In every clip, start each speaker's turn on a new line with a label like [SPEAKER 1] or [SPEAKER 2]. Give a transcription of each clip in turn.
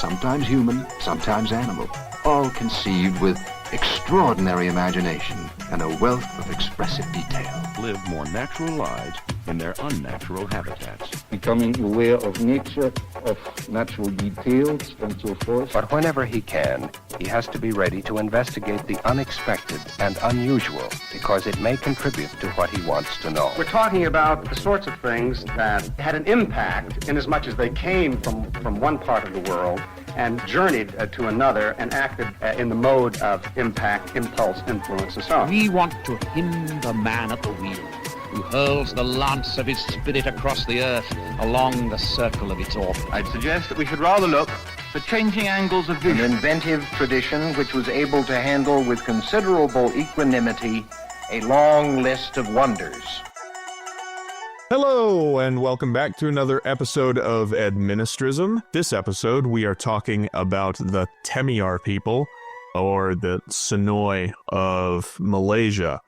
[SPEAKER 1] sometimes human, sometimes animal, all conceived with extraordinary imagination and a wealth of expressive detail.
[SPEAKER 2] Live more natural lives in their unnatural habitats.
[SPEAKER 3] Becoming aware of nature, of natural details, and so forth.
[SPEAKER 4] But whenever he can, he has to be ready to investigate the unexpected and unusual, because it may contribute to what he wants to know.
[SPEAKER 5] We're talking about the sorts of things that had an impact in as much as they came from one part of the world and journeyed to another and acted in the mode of impact, impulse, influence, and so on.
[SPEAKER 6] We want to him the man at the wheel, who hurls the lance of his spirit across the earth along the circle of its orbit.
[SPEAKER 7] I'd suggest that we should rather look for changing angles of vision.
[SPEAKER 8] An inventive tradition which was able to handle with considerable equanimity a long list of wonders.
[SPEAKER 9] Hello, and welcome back to another episode of Administrism. This episode, we are talking about the Temiar people, or the Senoi of Malaysia.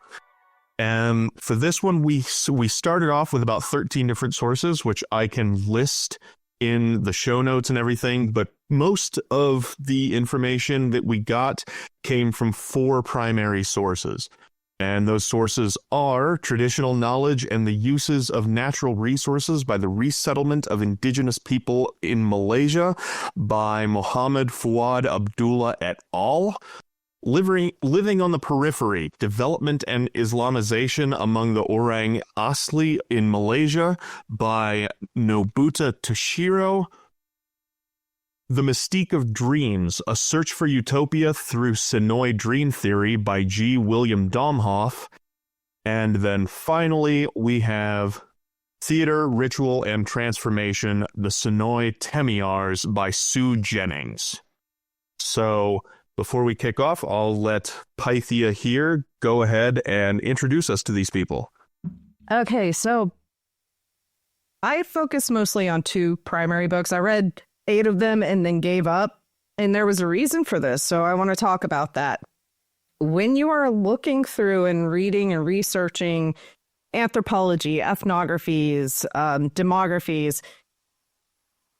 [SPEAKER 9] And for this one, we started off with about 13 different sources, which I can list in the show notes and everything, but most of the information that we got came from 4 primary sources. And those sources are traditional knowledge and the uses of natural resources by the resettlement of indigenous people in Malaysia by Muhammad Fuad Abdullah et al. Living on the periphery, development and Islamization among the Orang Asli in Malaysia by Nobuta Toshiro. The Mystique of Dreams, A Search for Utopia Through Senoi Dream Theory by G. William Domhoff. And then finally, we have Theater, Ritual, and Transformation, The Senoi Temiars by Sue Jennings. So, before we kick off, I'll let Pythia here go ahead and introduce us to these people.
[SPEAKER 10] Okay, so I focus mostly on 2 primary books. I read 8 of them and then gave up. And there was a reason for this, so I want to talk about that. When you are looking through and reading and researching anthropology, ethnographies, demographies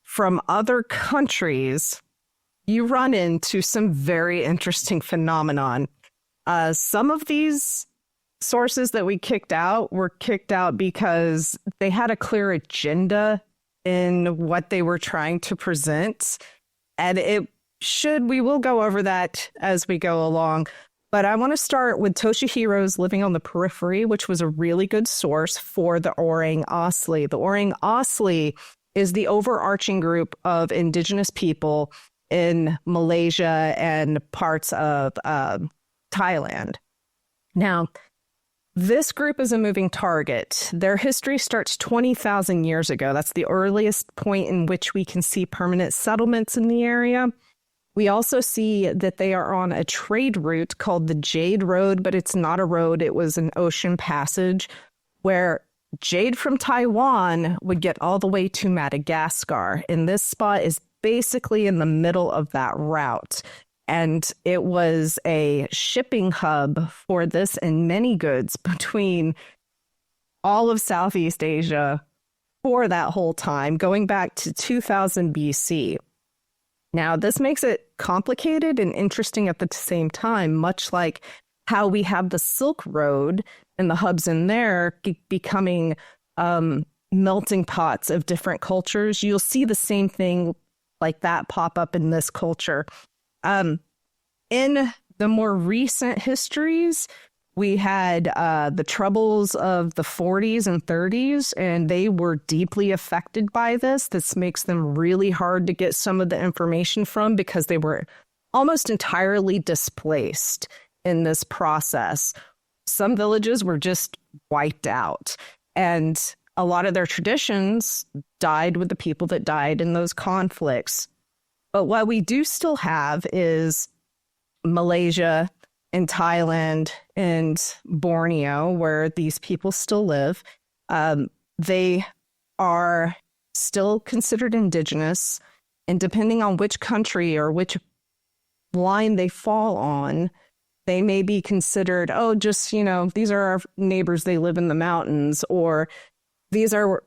[SPEAKER 10] from other countries, you run into some very interesting phenomenon. Some of these sources that we kicked out were kicked out because they had a clear agenda in what they were trying to present. And we will go over that as we go along. But I want to start with Toshihiro's Living on the Periphery, which was a really good source for the Orang Asli. The Orang Asli is the overarching group of indigenous people in Malaysia and parts of Thailand. Now, this group is a moving target. Their history starts 20,000 years ago. That's the earliest point in which we can see permanent settlements in the area. We also see that they are on a trade route called the Jade Road, but it's not a road. It was an ocean passage where jade from Taiwan would get all the way to Madagascar. And this spot is basically in the middle of that route. And it was a shipping hub for this and many goods between all of Southeast Asia for that whole time, going back to 2000 BC. Now, this makes it complicated and interesting at the same time, much like how we have the Silk Road and the hubs in there becoming melting pots of different cultures. You'll see the same thing like that pop up in this culture. In the more recent histories, we had the troubles of the 40s and 30s, and they were deeply affected by this. This makes them really hard to get some of the information from because they were almost entirely displaced in this process. Some villages were just wiped out, and a lot of their traditions died with the people that died in those conflicts. But what we do still have is Malaysia and Thailand and Borneo, where these people still live. They are still considered indigenous, and depending on which country or which line they fall on, they may be considered, these are our neighbors, they live in the mountains, or these are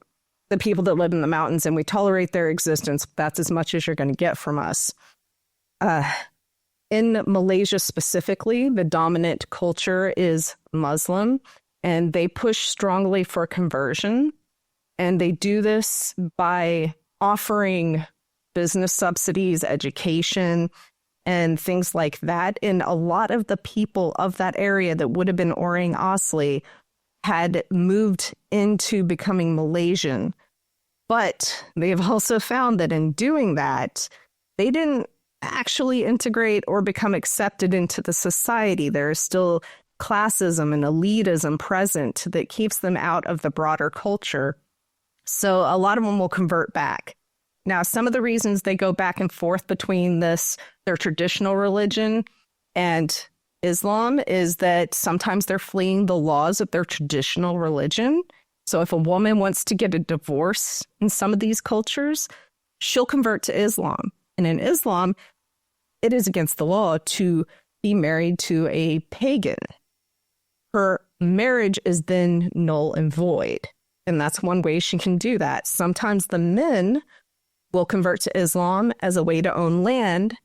[SPEAKER 10] the people that live in the mountains and we tolerate their existence. That's as much as you're going to get from us. In Malaysia specifically, the dominant culture is Muslim, and they push strongly for conversion. And they do this by offering business subsidies, education, and things like that. And a lot of the people of that area that would have been Orang Asli had moved into becoming Malaysian. But they've also found that in doing that, they didn't actually integrate or become accepted into the society. There is still classism and elitism present that keeps them out of the broader culture. So a lot of them will convert back. Now, some of the reasons they go back and forth between their traditional religion and Islam is that sometimes they're fleeing the laws of their traditional religion. So if a woman wants to get a divorce in some of these cultures, she'll convert to Islam. And in Islam, it is against the law to be married to a pagan. Her marriage is then null and void. And that's one way she can do that. Sometimes the men will convert to Islam as a way to own land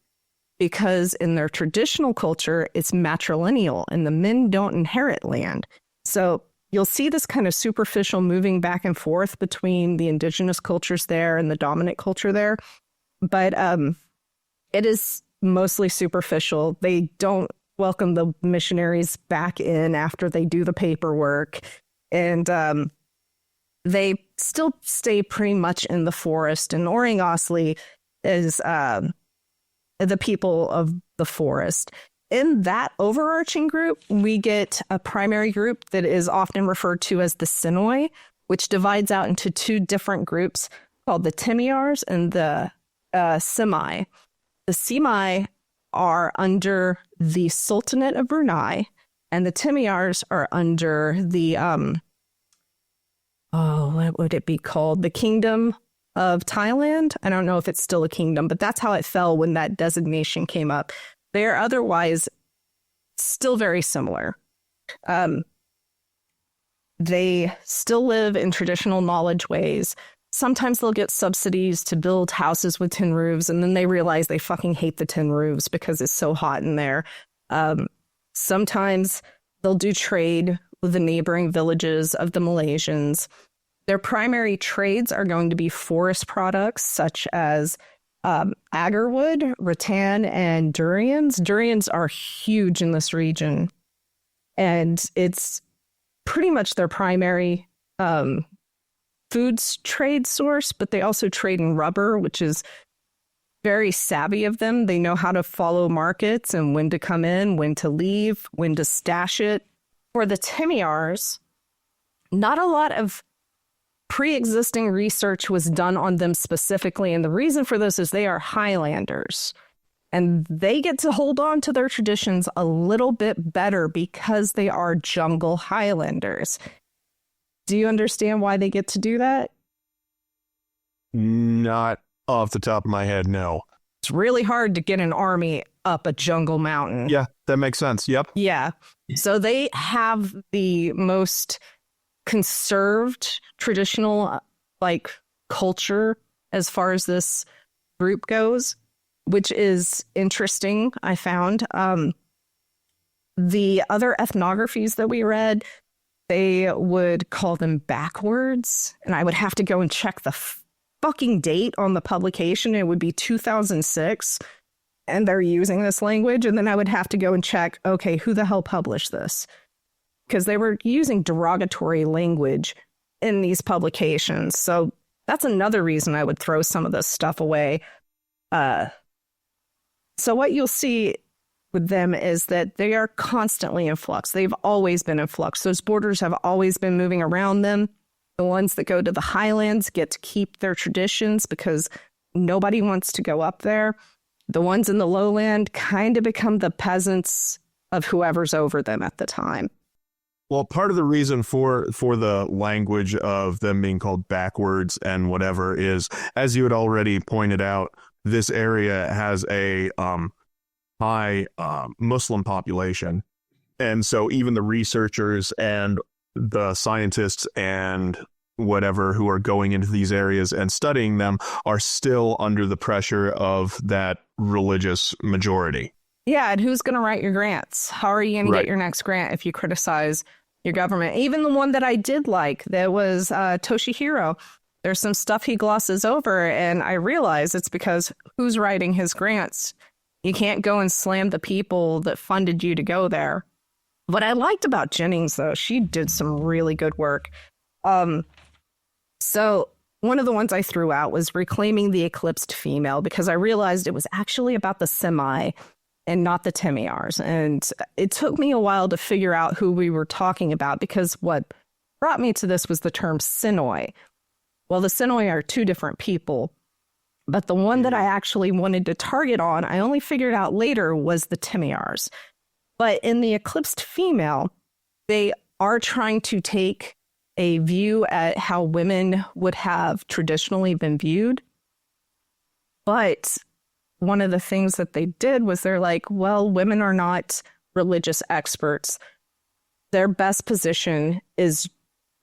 [SPEAKER 10] because in their traditional culture, it's matrilineal and the men don't inherit land. So you'll see this kind of superficial moving back and forth between the indigenous cultures there and the dominant culture there. But it is mostly superficial. They don't welcome the missionaries back in after they do the paperwork. And they still stay pretty much in the forest. And Orang Asli is the people of the forest. In that overarching group, we get a primary group that is often referred to as the Senoi, which divides out into two different groups called the Temiars and the Semai. The Semai are under the Sultanate of Brunei, and the Temiars are under the what would it be called? The Kingdom of Thailand. I don't know if it's still a kingdom, but that's how it fell when that designation came up. They are otherwise still very similar. They still live in traditional knowledge ways. Sometimes they'll get subsidies to build houses with tin roofs, and then they realize they fucking hate the tin roofs because it's so hot in there. Sometimes they'll do trade with the neighboring villages of the Malaysians. Their primary trades are going to be forest products such as agarwood, rattan, and durians. Durians are huge in this region, and it's pretty much their primary foods trade source, but they also trade in rubber, which is very savvy of them. They know how to follow markets and when to come in, when to leave, when to stash it. For the Temiars, not a lot of pre-existing research was done on them specifically, and the reason for this is they are Highlanders, and they get to hold on to their traditions a little bit better because they are jungle Highlanders. Do you understand why they get to do that?
[SPEAKER 9] Not off the top of my head, no.
[SPEAKER 10] It's really hard to get an army up a jungle mountain.
[SPEAKER 9] Yeah, that makes sense. Yep.
[SPEAKER 10] Yeah. So they have the most conserved traditional culture as far as this group goes, which is interesting, I found. The other ethnographies that we read, they would call them backwards, and I would have to go and check the fucking date on the publication. It would be 2006, and they're using this language, and then I would have to go and check, okay, who the hell published this? Because they were using derogatory language in these publications. So that's another reason I would throw some of this stuff away. So what you'll see with them is that they are constantly in flux. They've always been in flux. Those borders have always been moving around them. The ones that go to the highlands get to keep their traditions because nobody wants to go up there. The ones in the lowland kind of become the peasants of whoever's over them at the time.
[SPEAKER 9] Well, part of the reason for the language of them being called backwards and whatever is, as you had already pointed out, this area has a high Muslim population. And so even the researchers and the scientists and whatever who are going into these areas and studying them are still under the pressure of that religious majority.
[SPEAKER 10] Yeah, and who's going to write your grants? How are you going to get your next grant if you criticize your government? Even the one that I did like, that was Toshihiro. There's some stuff he glosses over, and I realize it's because who's writing his grants? You can't go and slam the people that funded you to go there. What I liked about Jennings, though, she did some really good work. So one of the ones I threw out was Reclaiming the Eclipsed Female, because I realized it was actually about the Senoi and not the Temiars. And it took me a while to figure out who we were talking about, because what brought me to this was the term Senoi. Well, the Senoi are two different people, but the one that I actually wanted to target on, I only figured out later, was the Temiars. But in the Eclipsed Female, they are trying to take a view at how women would have traditionally been viewed. But one of the things that they did was they're like, well, women are not religious experts. Their best position is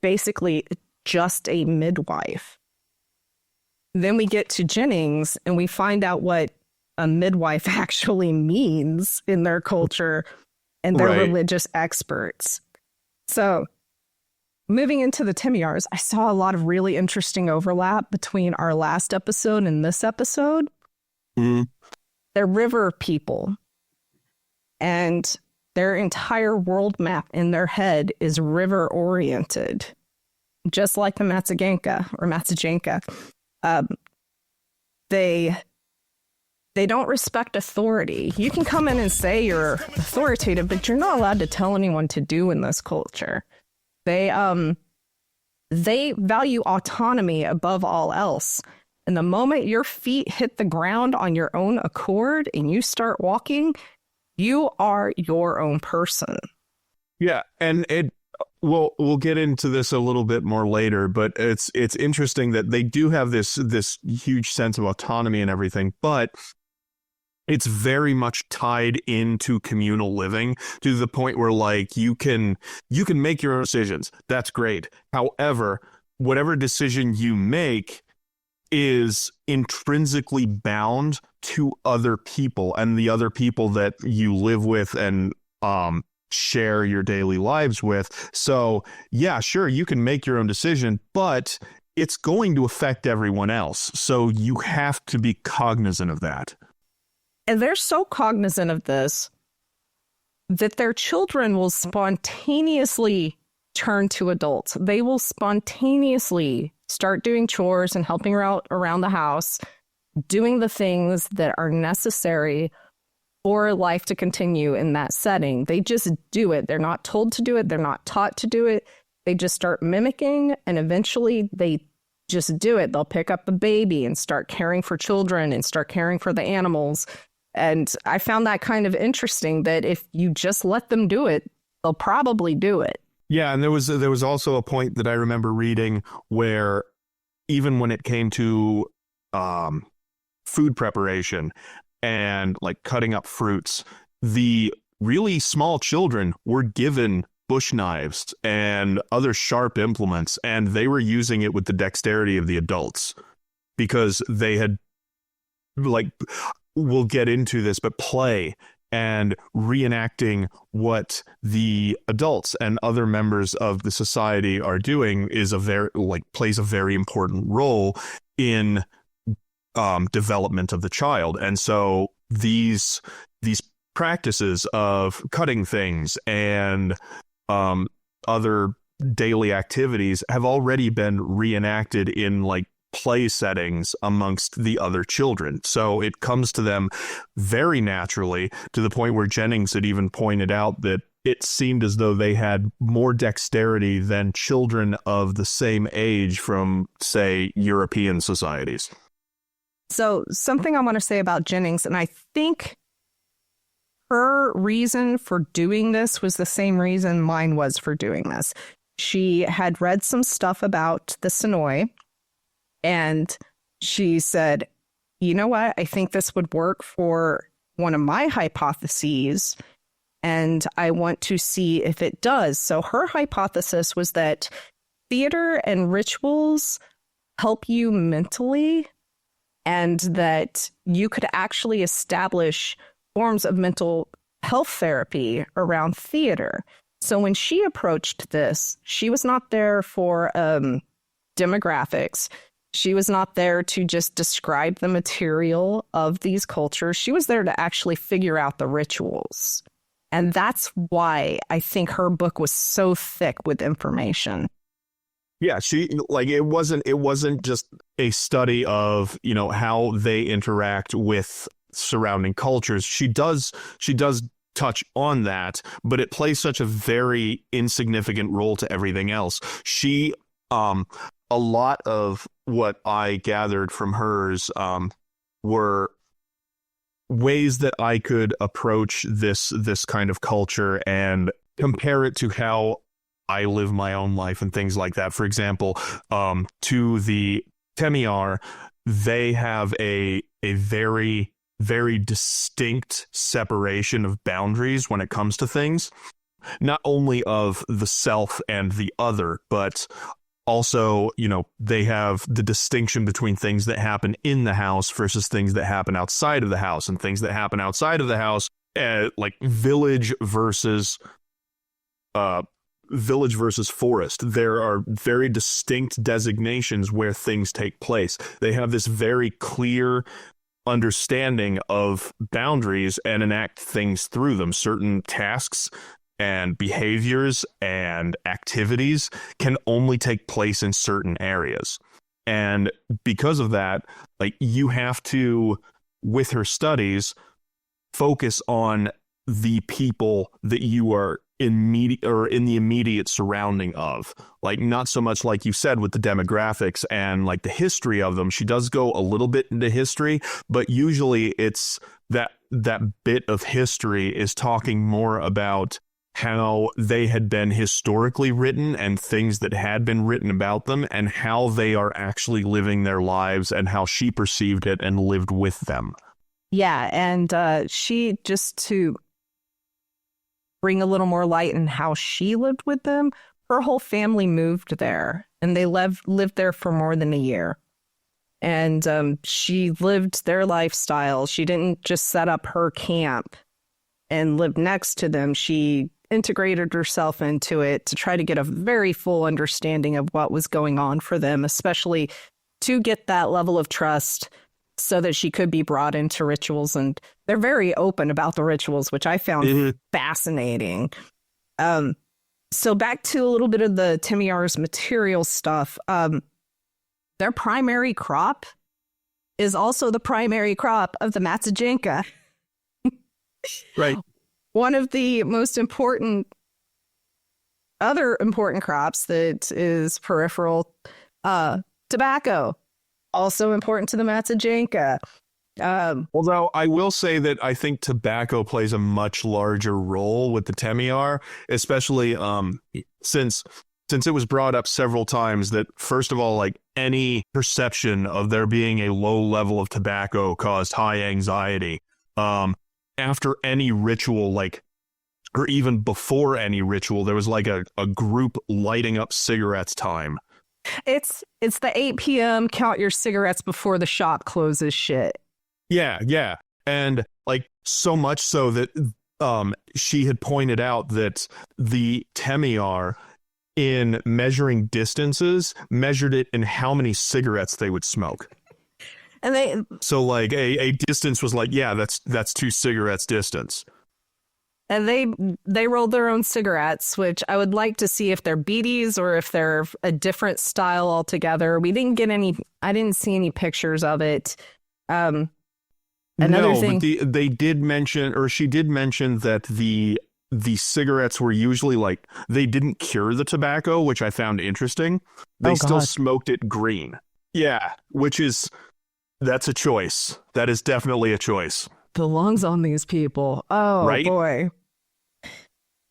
[SPEAKER 10] basically just a midwife. Then we get to Jennings and we find out what a midwife actually means in their culture, and they're religious experts. So moving into the Temiars, I saw a lot of really interesting overlap between our last episode and this episode. They're river people, and their entire world map in their head is river oriented, just like the Matsujanka. They don't respect authority. You can come in and say you're authoritative, but you're not allowed to tell anyone to do in this culture. They value autonomy above all else. And the moment your feet hit the ground on your own accord and you start walking, you are your own person.
[SPEAKER 9] Yeah, and we'll get into this a little bit more later, but it's interesting that they do have this huge sense of autonomy and everything, but it's very much tied into communal living to the point where, like, you can make your own decisions. That's great. However, whatever decision you make is intrinsically bound to other people and the other people that you live with and share your daily lives with. So, yeah, sure, you can make your own decision, but it's going to affect everyone else. So you have to be cognizant of that.
[SPEAKER 10] And they're so cognizant of this that their children will spontaneously turn to adults. They will spontaneously start doing chores and helping out around the house, doing the things that are necessary for life to continue in that setting. They just do it. They're not told to do it. They're not taught to do it. They just start mimicking, and eventually they just do it. They'll pick up the baby and start caring for children and start caring for the animals. And I found that kind of interesting, that if you just let them do it, they'll probably do it.
[SPEAKER 9] Yeah, and there was also a point that I remember reading where even when it came to food preparation and like cutting up fruits, the really small children were given bush knives and other sharp implements, and they were using it with the dexterity of the adults because they had, like, we'll get into this, but play and reenacting what the adults and other members of the society are doing is plays a very important role in development of the child. And so these practices of cutting things and other daily activities have already been reenacted in like play settings amongst the other children. So it comes to them very naturally, to the point where Jennings had even pointed out that it seemed as though they had more dexterity than children of the same age from, say, European societies.
[SPEAKER 10] So something I want to say about Jennings, and I think her reason for doing this was the same reason mine was for doing this. She had read some stuff about the Senoi, and she said, you know what, I think this would work for one of my hypotheses, and I want to see if it does. So her hypothesis was that theater and rituals help you mentally, and that you could actually establish forms of mental health therapy around theater. So when she approached this, she was not there for demographics. She was not there to just describe the material of these cultures. She was there to actually figure out the rituals. And that's why I think her book was so thick with information.
[SPEAKER 9] Yeah, it wasn't just a study of, how they interact with surrounding cultures. She does touch on that, but it plays such a very insignificant role to everything else. A lot of what I gathered from hers were ways that I could approach this kind of culture and compare it to how I live my own life and things like that. For example, to the Temiar, they have a very, very distinct separation of boundaries when it comes to things, not only of the self and the other, but also, they have the distinction between things that happen in the house versus things that happen outside of the house, and things that happen outside of the house, like village versus forest. There are very distinct designations where things take place. They have this very clear understanding of boundaries and enact things through them. Certain tasks and behaviors and activities can only take place in certain areas. And because of that, you have to, with her studies, focus on the people that you are in the immediate surrounding of. Not so much like you said with the demographics and the history of them. She does go a little bit into history, but usually it's that bit of history is talking more about how they had been historically written and things that had been written about them, and how they are actually living their lives and how she perceived it and lived with them.
[SPEAKER 10] Yeah, and she, just to bring a little more light in how she lived with them, her whole family moved there, and they lived there for more than a year. And she lived their lifestyle. She didn't just set up her camp and live next to them. She integrated herself into it to try to get a very full understanding of what was going on for them, especially to get that level of trust so that she could be brought into rituals. And they're very open about the rituals, which I found fascinating. So back to a little bit of the Temiar's material stuff. Their primary crop is also the primary crop of the Matsajenka.
[SPEAKER 9] Right.
[SPEAKER 10] One of the most other important crops that is peripheral, tobacco, also important to the Matsajenka.
[SPEAKER 9] Although I will say that I think tobacco plays a much larger role with the Temiar, especially since it was brought up several times that, first of all, any perception of there being a low level of tobacco caused high anxiety. After any ritual, or even before any ritual, there was a group lighting up cigarettes time.
[SPEAKER 10] It's the 8 p.m. count your cigarettes before the shop closes shit.
[SPEAKER 9] Yeah. And so much so that she had pointed out that the Temiar, in measuring distances, measured it in how many cigarettes they would smoke.
[SPEAKER 10] And
[SPEAKER 9] a distance was that's 2 cigarettes distance.
[SPEAKER 10] And they rolled their own cigarettes, which I would like to see if they're beaties or if they're a different style altogether. I didn't see any pictures of it. Another thing,
[SPEAKER 9] but they did mention, or she did mention, that the cigarettes were usually they didn't cure the tobacco, which I found interesting. They still smoked it green. Yeah, that's a choice. That is definitely a choice.
[SPEAKER 10] The lungs on these people. Oh, right? Boy.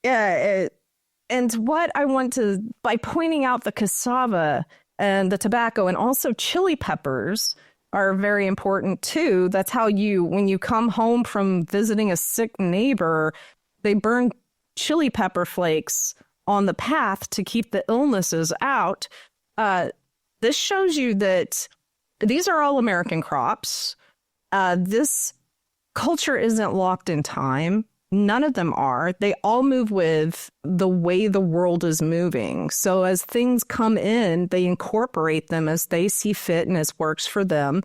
[SPEAKER 10] Yeah. And what I want to, by pointing out the cassava and the tobacco and also chili peppers are very important too. That's how when you come home from visiting a sick neighbor, they burn chili pepper flakes on the path to keep the illnesses out. This shows you that these are all American crops. This culture isn't locked in time. None of them are. They all move with the way the world is moving. So as things come in, they incorporate them as they see fit and as works for them.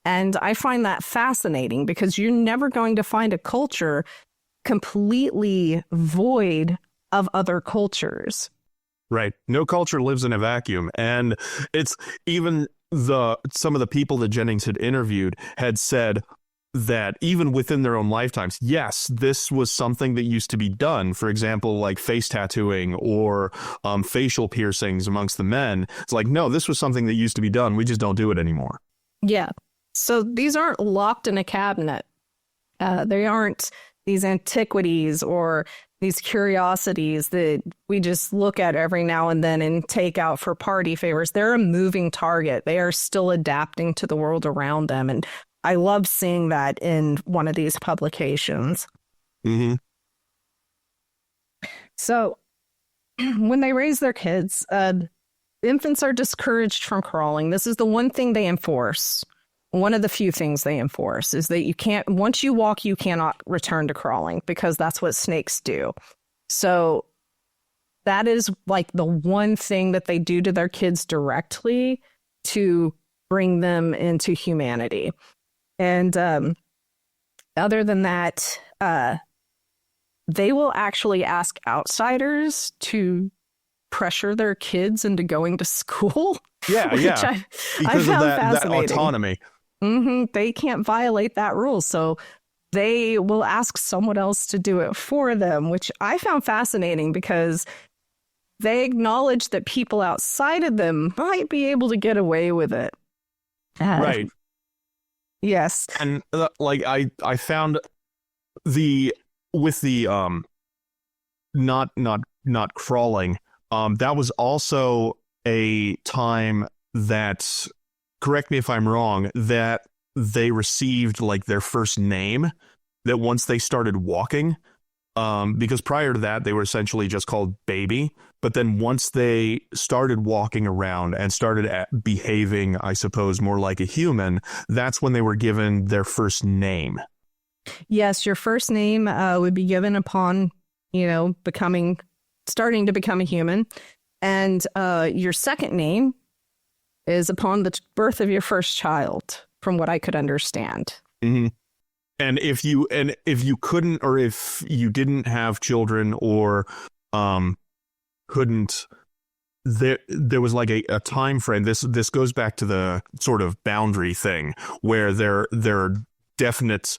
[SPEAKER 10] And I find that fascinating because you're never going to find a culture completely void of other cultures.
[SPEAKER 9] Right. No culture lives in a vacuum. And it's even some of the people that Jennings had interviewed had said that even within their own lifetimes, yes, this was something that used to be done. For example, like face tattooing or facial piercings amongst the men. It's like, no, this was something that used to be done. We just don't do it anymore.
[SPEAKER 10] Yeah. So these aren't locked in a cabinet. They aren't these antiquities or these curiosities that we just look at every now and then and take out for party favors. They're a moving target. They are still adapting to the world around them. And I love seeing that in one of these publications.
[SPEAKER 9] Mm-hmm.
[SPEAKER 10] So when they raise their kids, infants are discouraged from crawling. This is the one thing they enforce. One of the few things they enforce is that you can't, once you walk, you cannot return to crawling because that's what snakes do. So that is like the one thing that they do to their kids directly to bring them into humanity. And other than that, they will actually ask outsiders to pressure their kids into going to school.
[SPEAKER 9] Yeah,
[SPEAKER 10] which
[SPEAKER 9] yeah. Because of that autonomy.
[SPEAKER 10] Mm-hmm. They can't violate that rule. So they will ask someone else to do it for them, which I found fascinating because they acknowledge that people outside of them might be able to get away with it.
[SPEAKER 9] Right.
[SPEAKER 10] Yes.
[SPEAKER 9] And like I found with the not crawling, that was also a time that, correct me if I'm wrong, that they received like their first name, that once they started walking, because prior to that they were essentially just called baby, but then once they started walking around and started behaving, I suppose, more like a human, that's when they were given their first name.
[SPEAKER 10] Yes, your first name would be given upon, starting to become a human. And your second name is upon the birth of your first child, from what I could understand.
[SPEAKER 9] Mm-hmm. And if you couldn't, or if you didn't have children, or couldn't, there was like a time frame. This goes back to the sort of boundary thing where there are definite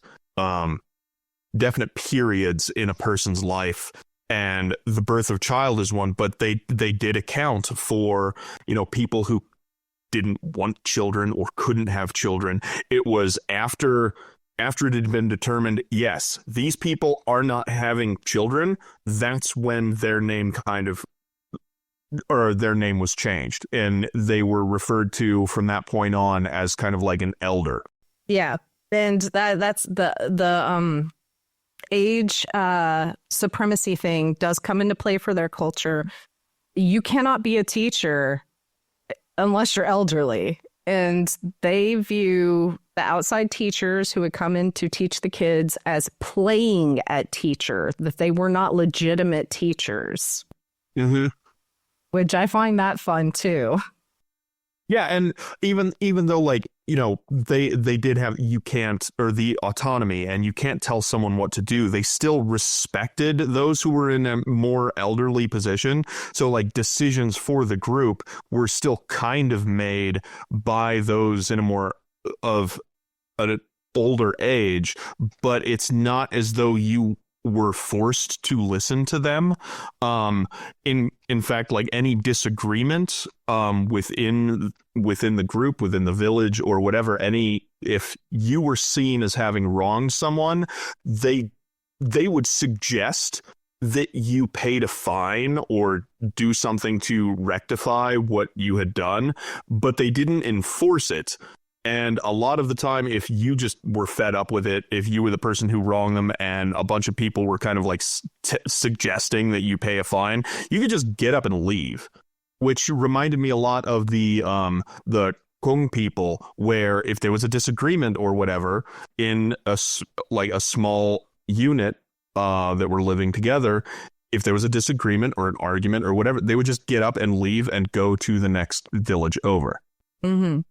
[SPEAKER 9] periods in a person's life, and the birth of child is one. But they did account for people who didn't want children or couldn't have children. It was after it had been determined, yes, these people are not having children, that's when their name their name was changed, and they were referred to from that point on as kind of like an elder.
[SPEAKER 10] Yeah, and that's the age supremacy thing does come into play for their culture. You cannot be a teacher unless you're elderly, and they view the outside teachers who would come in to teach the kids as playing at teacher, that they were not legitimate teachers.
[SPEAKER 9] Mm-hmm.
[SPEAKER 10] Which I find that fun too.
[SPEAKER 9] Yeah, and even though they did have the autonomy, and you can't tell someone what to do, they still respected those who were in a more elderly position. So like decisions for the group were still kind of made by those in a more of an older age, but it's not as though you were forced to listen to them. In fact, like any disagreement within the group, within the village or whatever, if you were seen as having wronged someone, they would suggest that you paid a fine or do something to rectify what you had done, but they didn't enforce it. And a lot of the time, if you just were fed up with it, if you were the person who wronged them and a bunch of people were kind of like suggesting that you pay a fine, you could just get up and leave, which reminded me a lot of the Kung people, where if there was a disagreement or whatever in a small unit that were living together, if there was a disagreement or an argument or whatever, they would just get up and leave and go to the next village over.
[SPEAKER 10] Mm-hmm.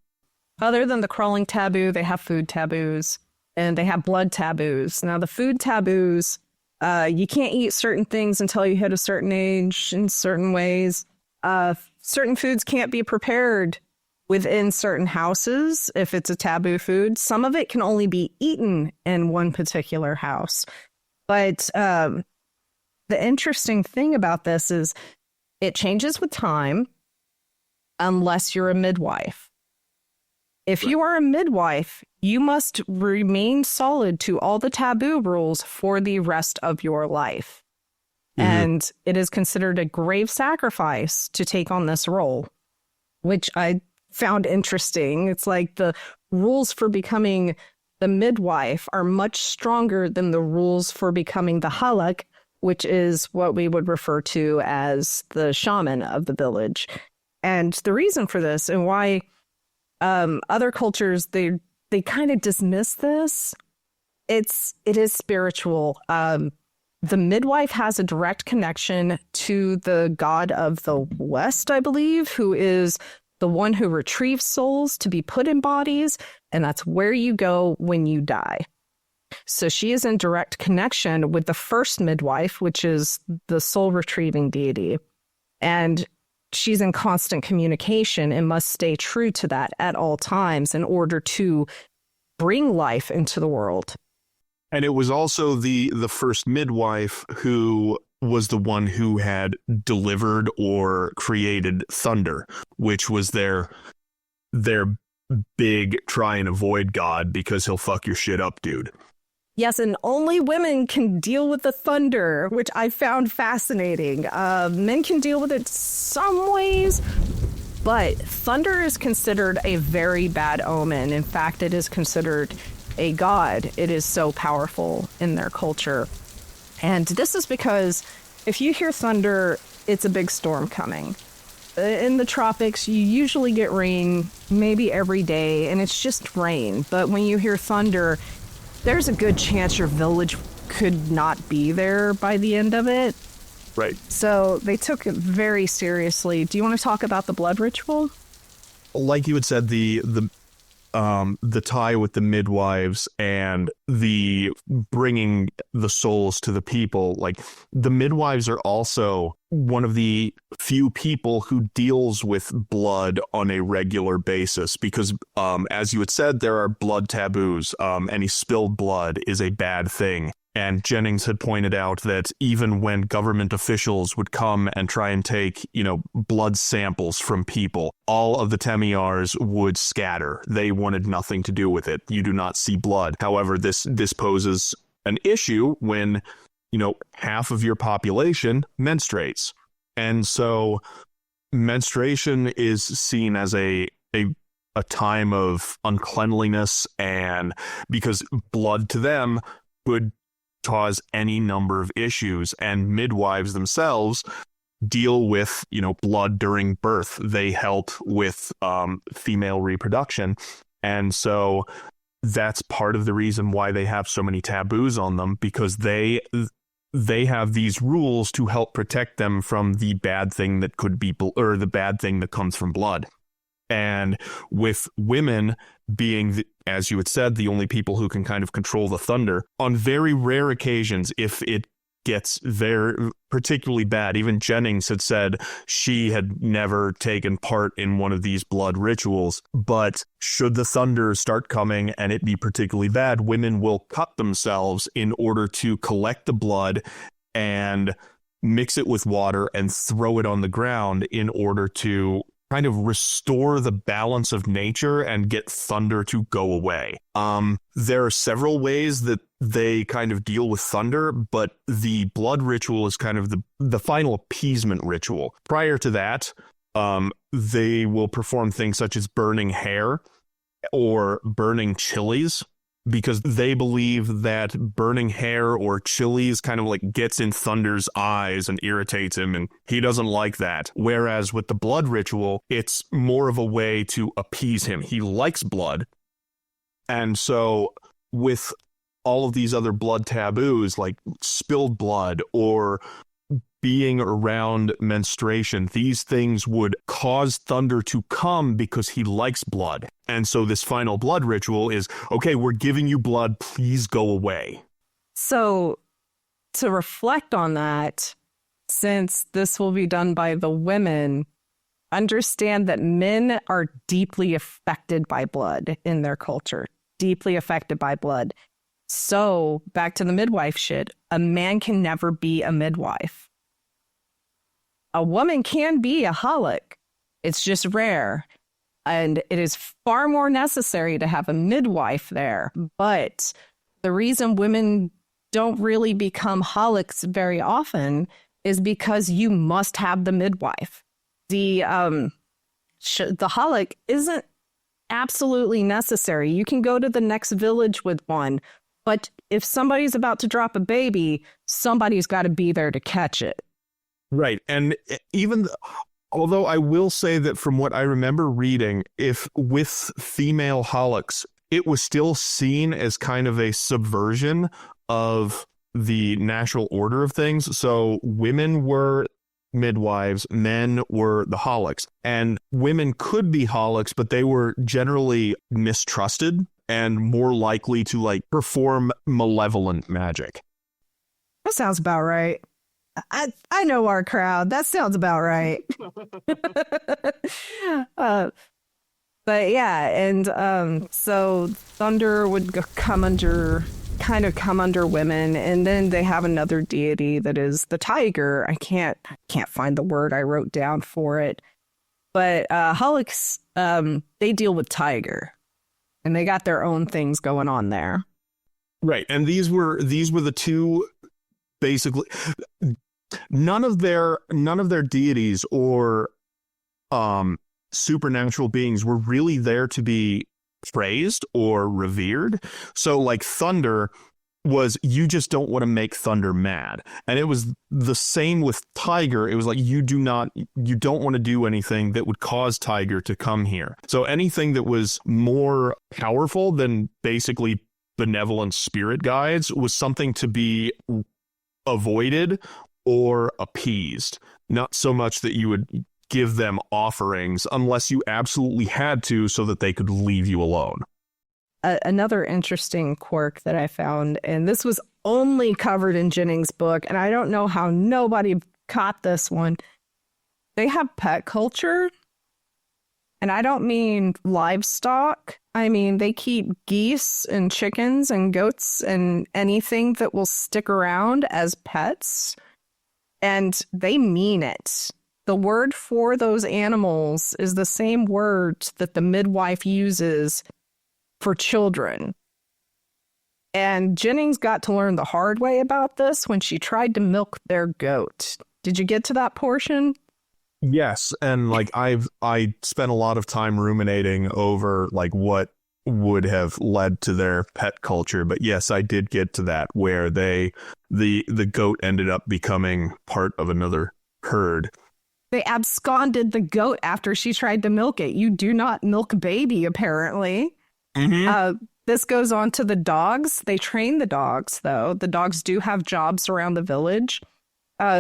[SPEAKER 10] Other than the crawling taboo, they have food taboos and they have blood taboos. Now, the food taboos, you can't eat certain things until you hit a certain age in certain ways. Certain foods can't be prepared within certain houses if it's a taboo food. Some of it can only be eaten in one particular house. But the interesting thing about this is it changes with time unless you're a midwife. If you are a midwife, you must remain solid to all the taboo rules for the rest of your life. Mm-hmm. And it is considered a grave sacrifice to take on this role, which I found interesting. It's like the rules for becoming the midwife are much stronger than the rules for becoming the halak, which is what we would refer to as the shaman of the village. And the reason for this and why other cultures, they kind of dismiss this. It is spiritual. The midwife has a direct connection to the god of the West, I believe, who is the one who retrieves souls to be put in bodies, and that's where you go when you die. So she is in direct connection with the first midwife, which is the soul retrieving deity. And she's in constant communication and must stay true to that at all times in order to bring life into the world.
[SPEAKER 9] And it was also the first midwife who was the one who had delivered or created thunder, which was their big try and avoid god because he'll fuck your shit up, dude.
[SPEAKER 10] Yes, and only women can deal with the thunder, which I found fascinating. Men can deal with it some ways, but thunder is considered a very bad omen. In fact, it is considered a god. It is so powerful in their culture. And this is because if you hear thunder, it's a big storm coming. In the tropics, you usually get rain maybe every day, and it's just rain. But when you hear thunder, there's a good chance your village could not be there by the end of it.
[SPEAKER 9] Right.
[SPEAKER 10] So they took it very seriously. Do you want to talk about the blood ritual?
[SPEAKER 9] Like you had said, the tie with the midwives and the bringing the souls to the people, like the midwives are also one of the few people who deals with blood on a regular basis because, as you had said, there are blood taboos. Any spilled blood is a bad thing. And Jennings had pointed out that even when government officials would come and try and take, blood samples from people, all of the Temiars would scatter. They wanted nothing to do with it. You do not see blood. However, this poses an issue when, half of your population menstruates. And so menstruation is seen as a time of uncleanliness, and because blood to them would cause any number of issues, and midwives themselves deal with, blood during birth. They help with female reproduction. And so that's part of the reason why they have so many taboos on them, because they have these rules to help protect them from the bad thing that could be, or the bad thing that comes from blood. And with women being, as you had said, the only people who can kind of control the thunder, on very rare occasions, if it gets very particularly bad, even Jennings had said she had never taken part in one of these blood rituals, but should the thunder start coming and it be particularly bad, women will cut themselves in order to collect the blood and mix it with water and throw it on the ground in order to kind of restore the balance of nature and get thunder to go away. There are several ways that they kind of deal with thunder, but the blood ritual is kind of the final appeasement ritual. Prior to that, they will perform things such as burning hair or burning chilies, because they believe that burning hair or chilies kind of like gets in Thunder's eyes and irritates him, and he doesn't like that. Whereas with the blood ritual, it's more of a way to appease him. He likes blood. And so with all of these other blood taboos, like spilled blood or being around menstruation, these things would cause Thunder to come because he likes blood. And so this final blood ritual is, okay, we're giving you blood, please go away.
[SPEAKER 10] So to reflect on that, since this will be done by the women, understand that men are deeply affected by blood in their culture, deeply affected by blood. So back to the midwife shit, a man can never be a midwife. A woman can be a holic. It's just rare. And it is far more necessary to have a midwife there. But the reason women don't really become holics very often is because you must have the midwife. The holic isn't absolutely necessary. You can go to the next village with one. But if somebody's about to drop a baby, somebody's got to be there to catch it.
[SPEAKER 9] Right. And even although I will say that from what I remember reading, if with female holics, it was still seen as kind of a subversion of the natural order of things. So women were midwives, men were the holics, and women could be holics, but they were generally mistrusted and more likely to like perform malevolent magic.
[SPEAKER 10] That sounds about right. I know our crowd. That sounds about right. But yeah, and so Thunder would come under women, and then they have another deity that is the tiger. I can't find the word I wrote down for it, but holics, they deal with tiger, and they got their own things going on there.
[SPEAKER 9] Right, and these were the two. Basically, none of their deities or supernatural beings were really there to be praised or revered. So like Thunder was, you just don't want to make Thunder mad. And it was the same with Tiger. It was like, you don't want to do anything that would cause Tiger to come here. So anything that was more powerful than basically benevolent spirit guides was something to be avoided or appeased. Not so much that you would give them offerings unless you absolutely had to so that they could leave you alone.
[SPEAKER 10] Another interesting quirk that I found, and this was only covered in Jennings' book, and I don't know how nobody caught this one. They have pet culture, and I don't mean livestock. I mean, they keep geese and chickens and goats and anything that will stick around as pets, and they mean it. The word for those animals is the same word that the midwife uses for children. And Jennings got to learn the hard way about this when she tried to milk their goat. Did you get to that portion?
[SPEAKER 9] Yes, and like I spent a lot of time ruminating over like what would have led to their pet culture, but yes, I did get to that where the goat ended up becoming part of another herd.
[SPEAKER 10] They absconded the goat after she tried to milk it. You do not milk baby, apparently. Mm-hmm. This goes on to the dogs. They train the dogs, though. The dogs do have jobs around the village.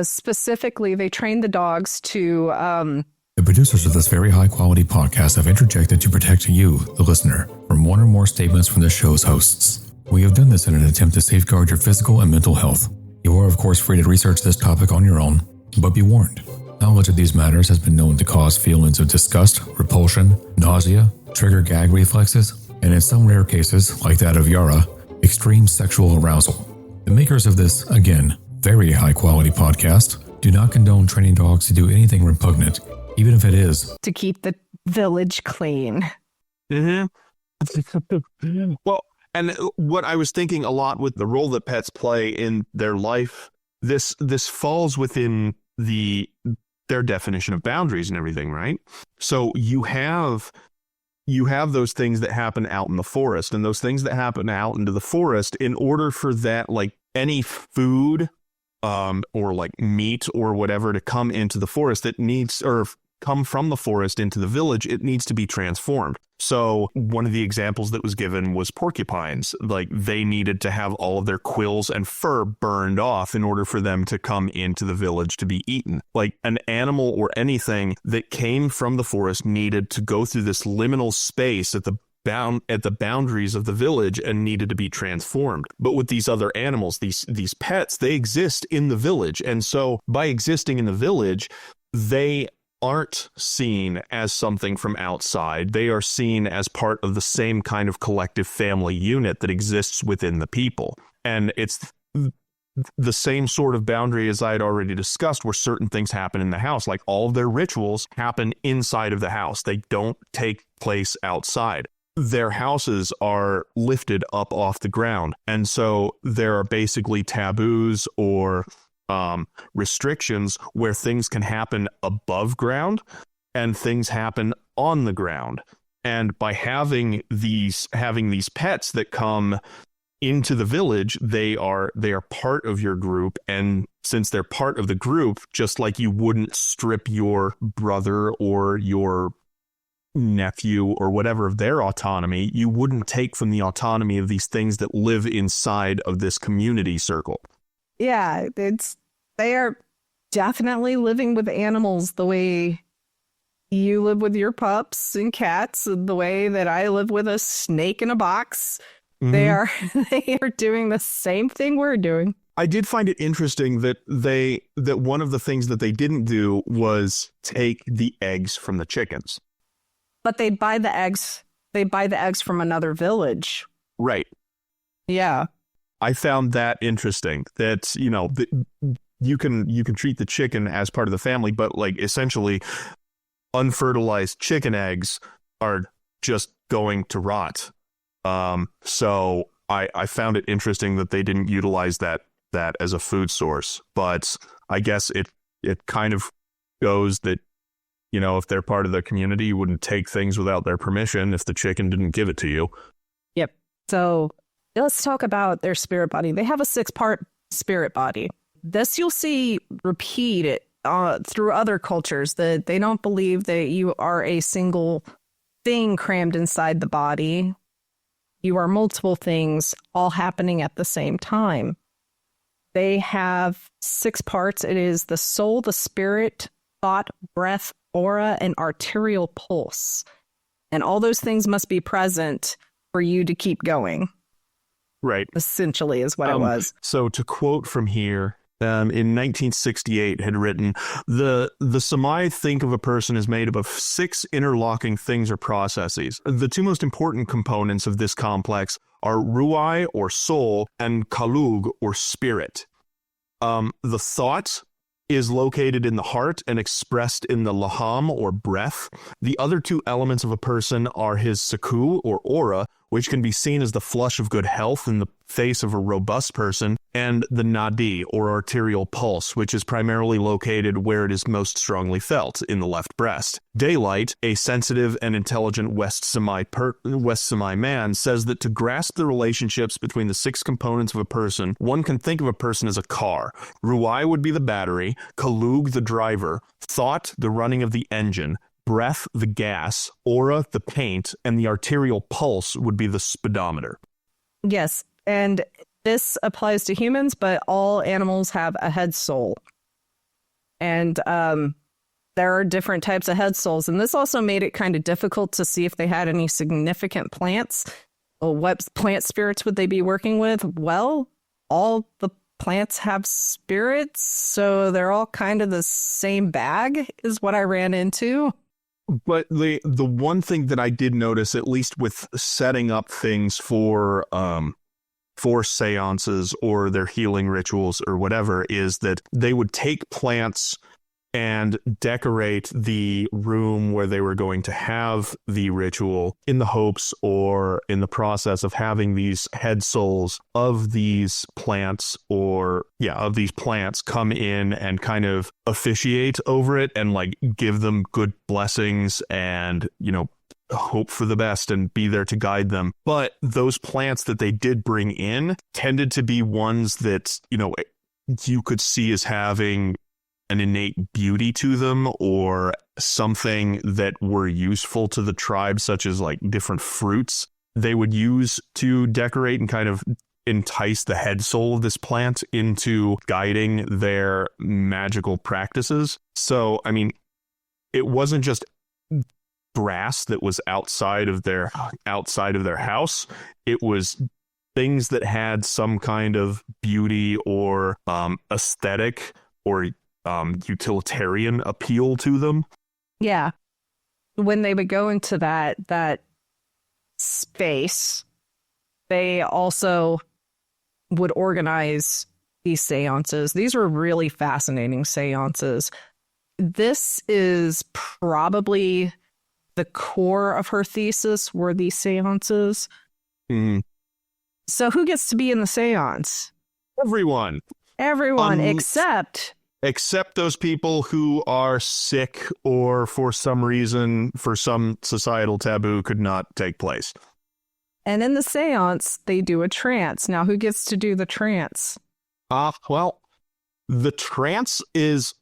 [SPEAKER 10] Specifically, they train the dogs to...
[SPEAKER 11] The producers of this very high-quality podcast have interjected to protect you, the listener, from one or more statements from the show's hosts. We have done this in an attempt to safeguard your physical and mental health. You are, of course, free to research this topic on your own, but be warned. Knowledge of these matters has been known to cause feelings of disgust, repulsion, nausea, trigger gag reflexes, and in some rare cases, like that of Yara, extreme sexual arousal. The makers of this, again, very high-quality podcast do not condone training dogs to do anything repugnant, even if it is
[SPEAKER 10] to keep the village clean.
[SPEAKER 9] Mm-hmm. Well, and what I was thinking a lot with the role that pets play in their life, this falls within their definition of boundaries and everything, right? So you have you have those things that happen out in the forest, and those things that happen out into the forest, in order for that, like any food or like meat or whatever to come into the forest, it needs, or come from the forest into the village, it needs to be transformed. So one of the examples that was given was porcupines. Like, they needed to have all of their quills and fur burned off in order for them to come into the village to be eaten. Like, an animal or anything that came from the forest needed to go through this liminal space at the boundaries of the village and needed to be transformed. But with these other animals, these pets, they exist in the village. And so by existing in the village, they aren't seen as something from outside. They are seen as part of the same kind of collective family unit that exists within the people. And it's the same sort of boundary as I had already discussed, where certain things happen in the house. Like, all of their rituals happen inside of the house. They don't take place outside. Their houses are lifted up off the ground. And so there are basically taboos or restrictions where things can happen above ground and things happen on the ground. And by having these pets that come into the village, they are part of your group. And since they're part of the group, just like you wouldn't strip your brother or your nephew or whatever of their autonomy, you wouldn't take from the autonomy of these things that live inside of this community circle.
[SPEAKER 10] Yeah, they are definitely living with animals the way you live with your pups and cats, and the way that I live with a snake in a box. Mm-hmm. They are doing the same thing we're doing.
[SPEAKER 9] I did find it interesting that one of the things that they didn't do was take the eggs from the chickens.
[SPEAKER 10] But they buy the eggs. They buy the eggs from another village.
[SPEAKER 9] Right.
[SPEAKER 10] Yeah.
[SPEAKER 9] I found that interesting, that, you know, you can treat the chicken as part of the family, but like essentially unfertilized chicken eggs are just going to rot. So I found it interesting that they didn't utilize that as a food source, but I guess it kind of goes that, you know, if they're part of the community, you wouldn't take things without their permission if the chicken didn't give it to you.
[SPEAKER 10] Yep. So let's talk about their spirit body. They have a 6-part spirit body. This you'll see repeated through other cultures, that they don't believe that you are a single thing crammed inside the body. You are multiple things all happening at the same time. They have 6 parts. It is the soul, the spirit, thought, breath, aura, and arterial pulse. And all those things must be present for you to keep going.
[SPEAKER 9] Right.
[SPEAKER 10] Essentially is what it was.
[SPEAKER 9] So to quote from here, in 1968 had written, the Semai think of a person as made up of 6 interlocking things or processes. The 2 most important components of this complex are ruai, or soul, and kalug, or spirit. The thought is located in the heart and expressed in the laham, or breath. The other 2 elements of a person are his saku, or aura, which can be seen as the flush of good health in the face of a robust person, and the nadi, or arterial pulse, which is primarily located where it is most strongly felt, in the left breast. Daylight, a sensitive and intelligent West Semai man, says that to grasp the relationships between the 6 components of a person, one can think of a person as a car. Ruai would be the battery, kalug the driver, thought the running of the engine, breath the gas, aura the paint, and the arterial pulse would be the speedometer.
[SPEAKER 10] Yes, and this applies to humans, but all animals have a head soul. And there are different types of head souls. And this also made it kind of difficult to see if they had any significant plants. Well, what plant spirits would they be working with? Well, all the plants have spirits, so they're all kind of the same bag, is what I ran into.
[SPEAKER 9] But the one thing that I did notice, at least with setting up things for seances or their healing rituals or whatever, is that they would take plants and decorate the room where they were going to have the ritual in the hopes or in the process of having these head souls of these plants come in and kind of officiate over it and like give them good blessings and, you know, hope for the best and be there to guide them. But those plants that they did bring in tended to be ones that, you could see as having an innate beauty to them or something that were useful to the tribe, such as like different fruits they would use to decorate and kind of entice the head soul of this plant into guiding their magical practices. So, I mean, it wasn't just grass that was outside of their house. It was things that had some kind of beauty or aesthetic or utilitarian appeal to them.
[SPEAKER 10] Yeah. When they would go into that space, they also would organize these seances. These were really fascinating seances. This is probably the core of her thesis, were these seances.
[SPEAKER 9] Mm.
[SPEAKER 10] So who gets to be in the seance?
[SPEAKER 9] Everyone.
[SPEAKER 10] Except
[SPEAKER 9] those people who are sick or for some reason, for some societal taboo, could not take place.
[SPEAKER 10] And in the seance, they do a trance. Now, who gets to do the trance?
[SPEAKER 9] Well, the trance is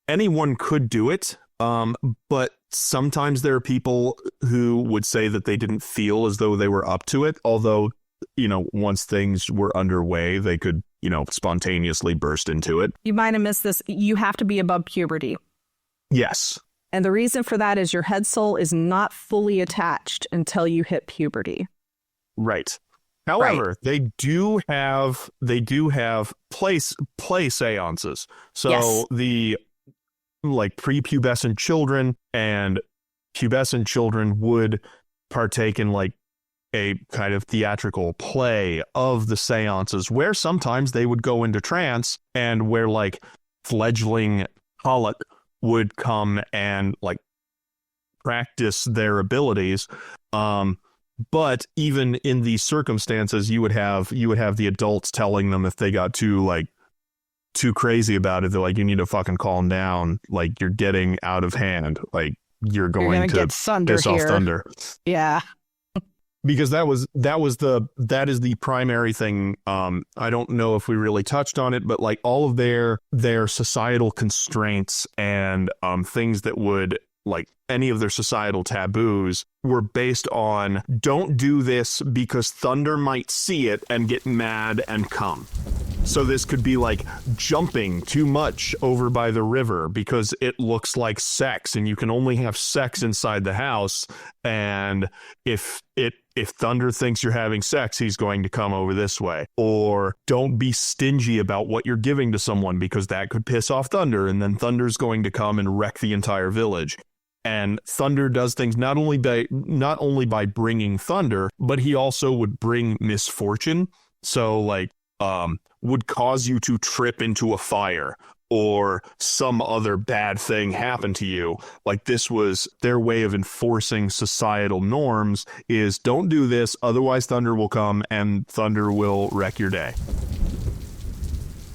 [SPEAKER 9] anyone could do it, but sometimes there are people who would say that they didn't feel as though they were up to it, although, once things were underway, they could, spontaneously burst into it.
[SPEAKER 10] You might have missed this. You have to be above puberty.
[SPEAKER 9] Yes.
[SPEAKER 10] And the reason for that is your head soul is not fully attached until you hit puberty.
[SPEAKER 9] Right. However, they do have play seances. So
[SPEAKER 10] yes.
[SPEAKER 9] The prepubescent children and pubescent children would partake in a kind of theatrical play of the seances where sometimes they would go into trance and where fledgling Pollock would come and practice their abilities. But even in these circumstances, you would have the adults telling them if they got too crazy about it, they're like, you need to fucking calm down. You're getting out of hand. You're going to piss off Thunder.
[SPEAKER 10] Yeah.
[SPEAKER 9] Because that is the primary thing. I don't know if we really touched on it, but all of their societal constraints and things that would any of their societal taboos were based on don't do this because Thunder might see it and get mad and come. So this could be jumping too much over by the river because it looks like sex and you can only have sex inside the house. And if Thunder thinks you're having sex, he's going to come over this way. Or don't be stingy about what you're giving to someone because that could piss off Thunder. And then Thunder's going to come and wreck the entire village. And Thunder does things not only by bringing thunder, but he also would bring misfortune. So would cause you to trip into a fire or some other bad thing happen to you. This was their way of enforcing societal norms is don't do this, otherwise Thunder will come and Thunder will wreck your day.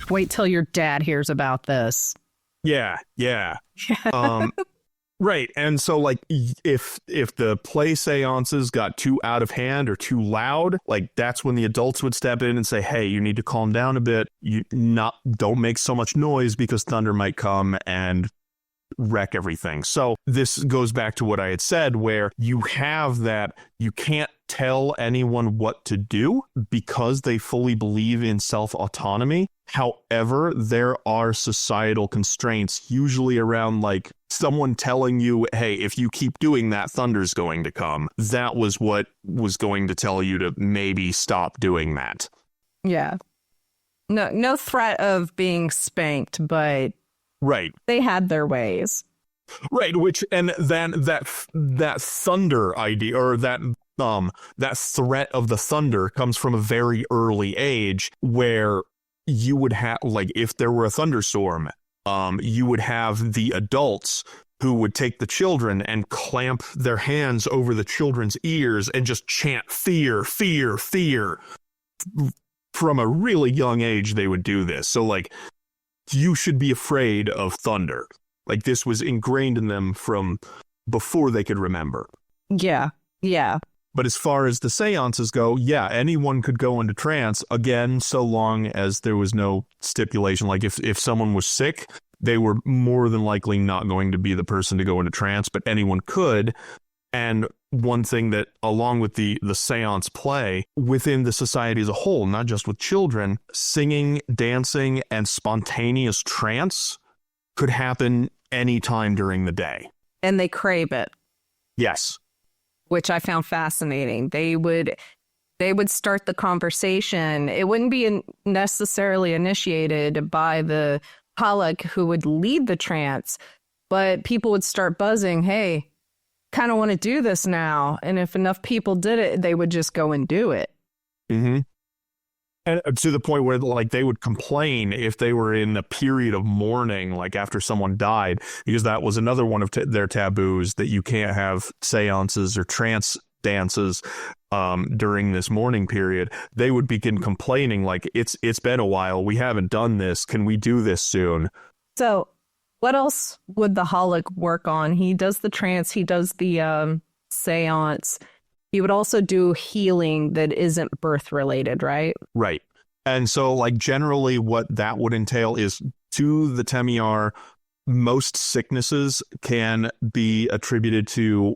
[SPEAKER 10] Wait till your dad hears about this.
[SPEAKER 9] Yeah. Right. And so if the play seances got too out of hand or too loud, that's when the adults would step in and say, hey, you need to calm down a bit. Don't make so much noise because Thunder might come and wreck everything. So this goes back to what I had said, where you have that you can't tell anyone what to do because they fully believe in self-autonomy. However, there are societal constraints, usually around someone telling you, hey, if you keep doing that, Thunder's going to come. That was what was going to tell you to maybe stop doing that.
[SPEAKER 10] Yeah. No threat of being spanked, but
[SPEAKER 9] right.
[SPEAKER 10] They had their ways.
[SPEAKER 9] Right, and then that thunder idea or that threat of the thunder comes from a very early age where you would have if there were a thunderstorm, you would have the adults who would take the children and clamp their hands over the children's ears and just chant fear, fear, fear. From a really young age, they would do this. So you should be afraid of thunder. This was ingrained in them from before they could remember.
[SPEAKER 10] Yeah. Yeah.
[SPEAKER 9] But as far as the seances go, yeah, anyone could go into trance, again, so long as there was no stipulation. Like if someone was sick, they were more than likely not going to be the person to go into trance, but anyone could. And one thing that, along with the seance play, within the society as a whole, not just with children, singing, dancing, and spontaneous trance could happen anytime during the day.
[SPEAKER 10] And they crave it.
[SPEAKER 9] Yes.
[SPEAKER 10] Which I found fascinating. They would start the conversation. It wouldn't be necessarily initiated by the Halak who would lead the trance, but people would start buzzing, hey, kind of want to do this now. And if enough people did it, they would just go and do it.
[SPEAKER 9] Mm-hmm. And to the point where, like, they would complain if they were in a period of mourning, like after someone died, because that was another one of their taboos, that you can't have seances or trance dances during this mourning period. They would begin complaining, like, it's been a while, we haven't done this, can we do this soon?
[SPEAKER 10] So what else would the Halak work on? He does the trance, he does the seance. He would also do healing that isn't birth related, right?
[SPEAKER 9] Right. And so, like, generally what that would entail is, to the Temiar, most sicknesses can be attributed to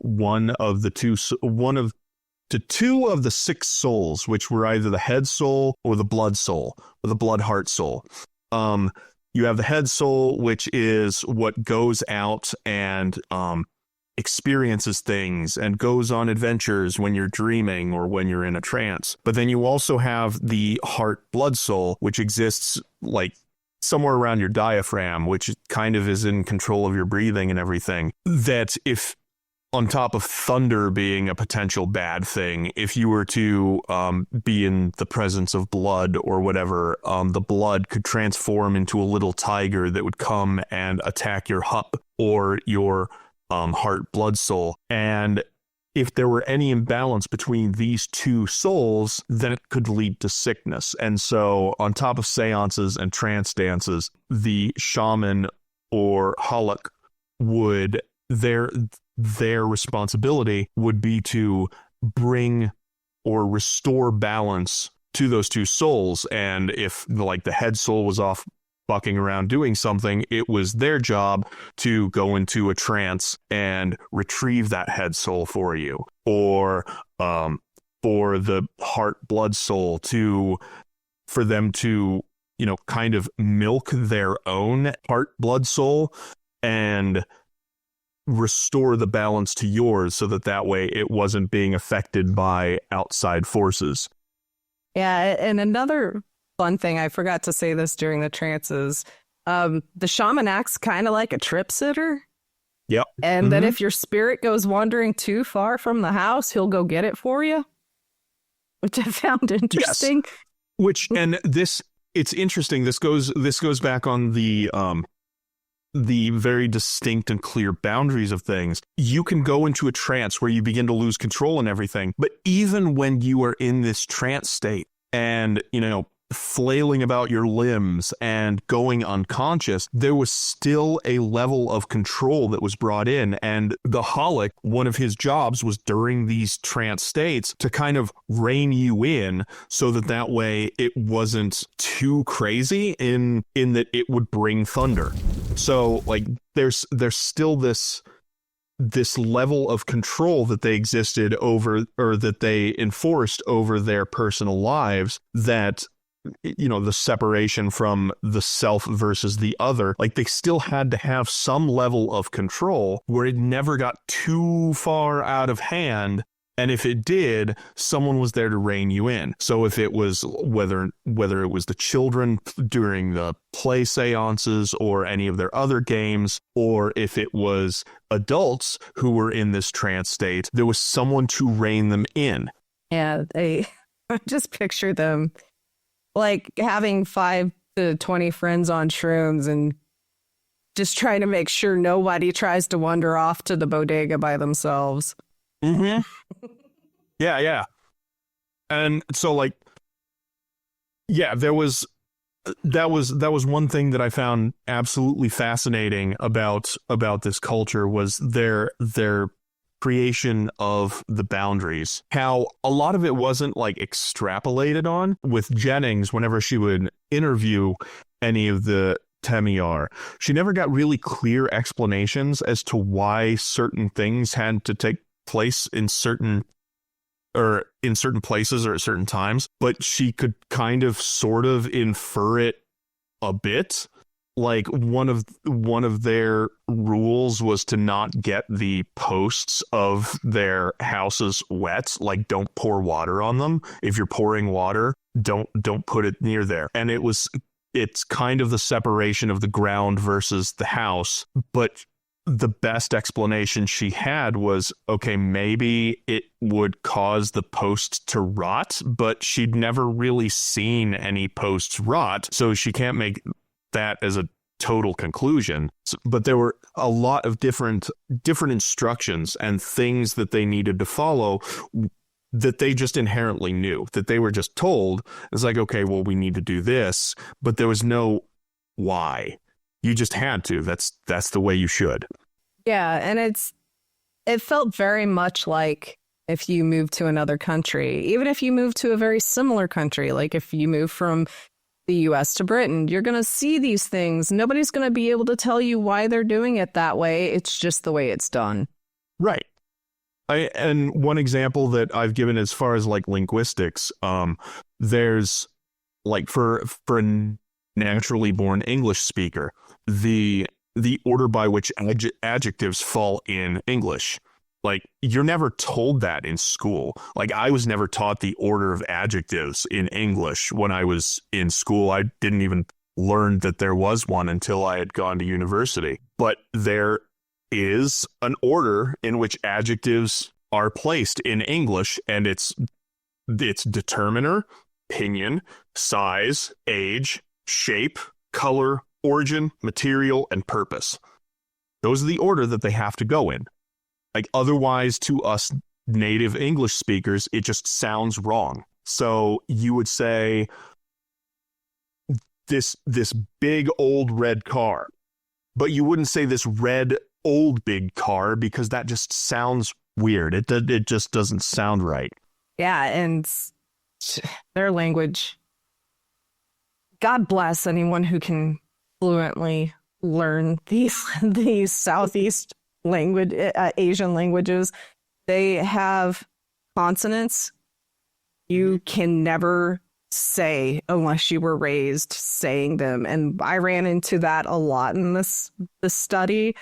[SPEAKER 9] two of the 6 souls, which were either the head soul or the blood soul, or the blood heart soul. You have the head soul, which is what goes out and experiences things and goes on adventures when you're dreaming or when you're in a trance. But then you also have the heart blood soul, which exists like somewhere around your diaphragm, which kind of is in control of your breathing and everything. That if, on top of thunder being a potential bad thing, if you were to be in the presence of blood or whatever, the blood could transform into a little tiger that would come and attack your hup or your heart blood soul. And if there were any imbalance between these two souls, then it could lead to sickness. And so, on top of seances and trance dances, the shaman or Halak would, their responsibility would be to bring or restore balance to those two souls. And if, like, the head soul was off bucking around doing something, it was their job to go into a trance and retrieve that head soul for you, or for the heart blood soul for them to, kind of milk their own heart blood soul and restore the balance to yours, so that way it wasn't being affected by outside forces.
[SPEAKER 10] Yeah, and another fun thing, I forgot to say this during the trances, the shaman acts kind of like a trip sitter.
[SPEAKER 9] Yep.
[SPEAKER 10] And then if your spirit goes wandering too far from the house, he'll go get it for you, which I found interesting.
[SPEAKER 9] Yes. It's interesting. This goes back on the very distinct and clear boundaries of things. You can go into a trance where you begin to lose control and everything, but even when you are in this trance state and, flailing about your limbs and going unconscious, there was still a level of control that was brought in. And the Halak, one of his jobs was during these trance states to kind of rein you in, so that way it wasn't too crazy in that it would bring thunder. So, like, there's still this level of control that they existed over, or that they enforced over their personal lives, that, the separation from the self versus the other, like, they still had to have some level of control where it never got too far out of hand. And if it did, someone was there to rein you in. So if it was, whether it was the children during the play seances or any of their other games, or if it was adults who were in this trance state, there was someone to rein them in.
[SPEAKER 10] Yeah, just picture them like having 5 to 20 friends on shrooms and just trying to make sure nobody tries to wander off to the bodega by themselves.
[SPEAKER 9] Mm-hmm. Yeah. And so, like, yeah, that was one thing that I found absolutely fascinating about this culture, was their creation of the boundaries, how a lot of it wasn't like extrapolated on with Jennings whenever she would interview any of the Temiar. She never got really clear explanations as to why certain things had to take place in certain places or at certain times, but she could kind of sort of infer it a bit. Like one of their rules was to not get the posts of their houses wet. Like, don't pour water on them. If you're pouring water, don't put it near there. And it's kind of the separation of the ground versus the house. But the best explanation she had was, okay, maybe it would cause the posts to rot, but she'd never really seen any posts rot, so she can't make that as a total conclusion. But there were a lot of different instructions and things that they needed to follow that they just inherently knew, that they were just told. It's like, okay, well, we need to do this, but there was no why. You just had to. That's the way you should.
[SPEAKER 10] Yeah, and it felt very much like if you move to another country, even if you move to a very similar country, like if you move from the US to Britain, you're going to see these things. Nobody's going to be able to tell you why they're doing it that way. It's just the way it's done.
[SPEAKER 9] Right. And one example that I've given as far as like linguistics, there's like for a naturally born English speaker, the order by which adjectives fall in English. Like, you're never told that in school. Like, I was never taught the order of adjectives in English when I was in school. I didn't even learn that there was one until I had gone to university. But there is an order in which adjectives are placed in English, and it's determiner, opinion, size, age, shape, color, origin, material, and purpose. Those are the order that they have to go in. Like, otherwise, to us native English speakers, it just sounds wrong. So you would say this big old red car, but you wouldn't say this red old big car because that just sounds weird. It just doesn't sound right.
[SPEAKER 10] Yeah, and their language. God bless anyone who can fluently learn these Southeast language, Asian languages. They have consonants you can never say unless you were raised saying them. And I ran into that a lot in this study.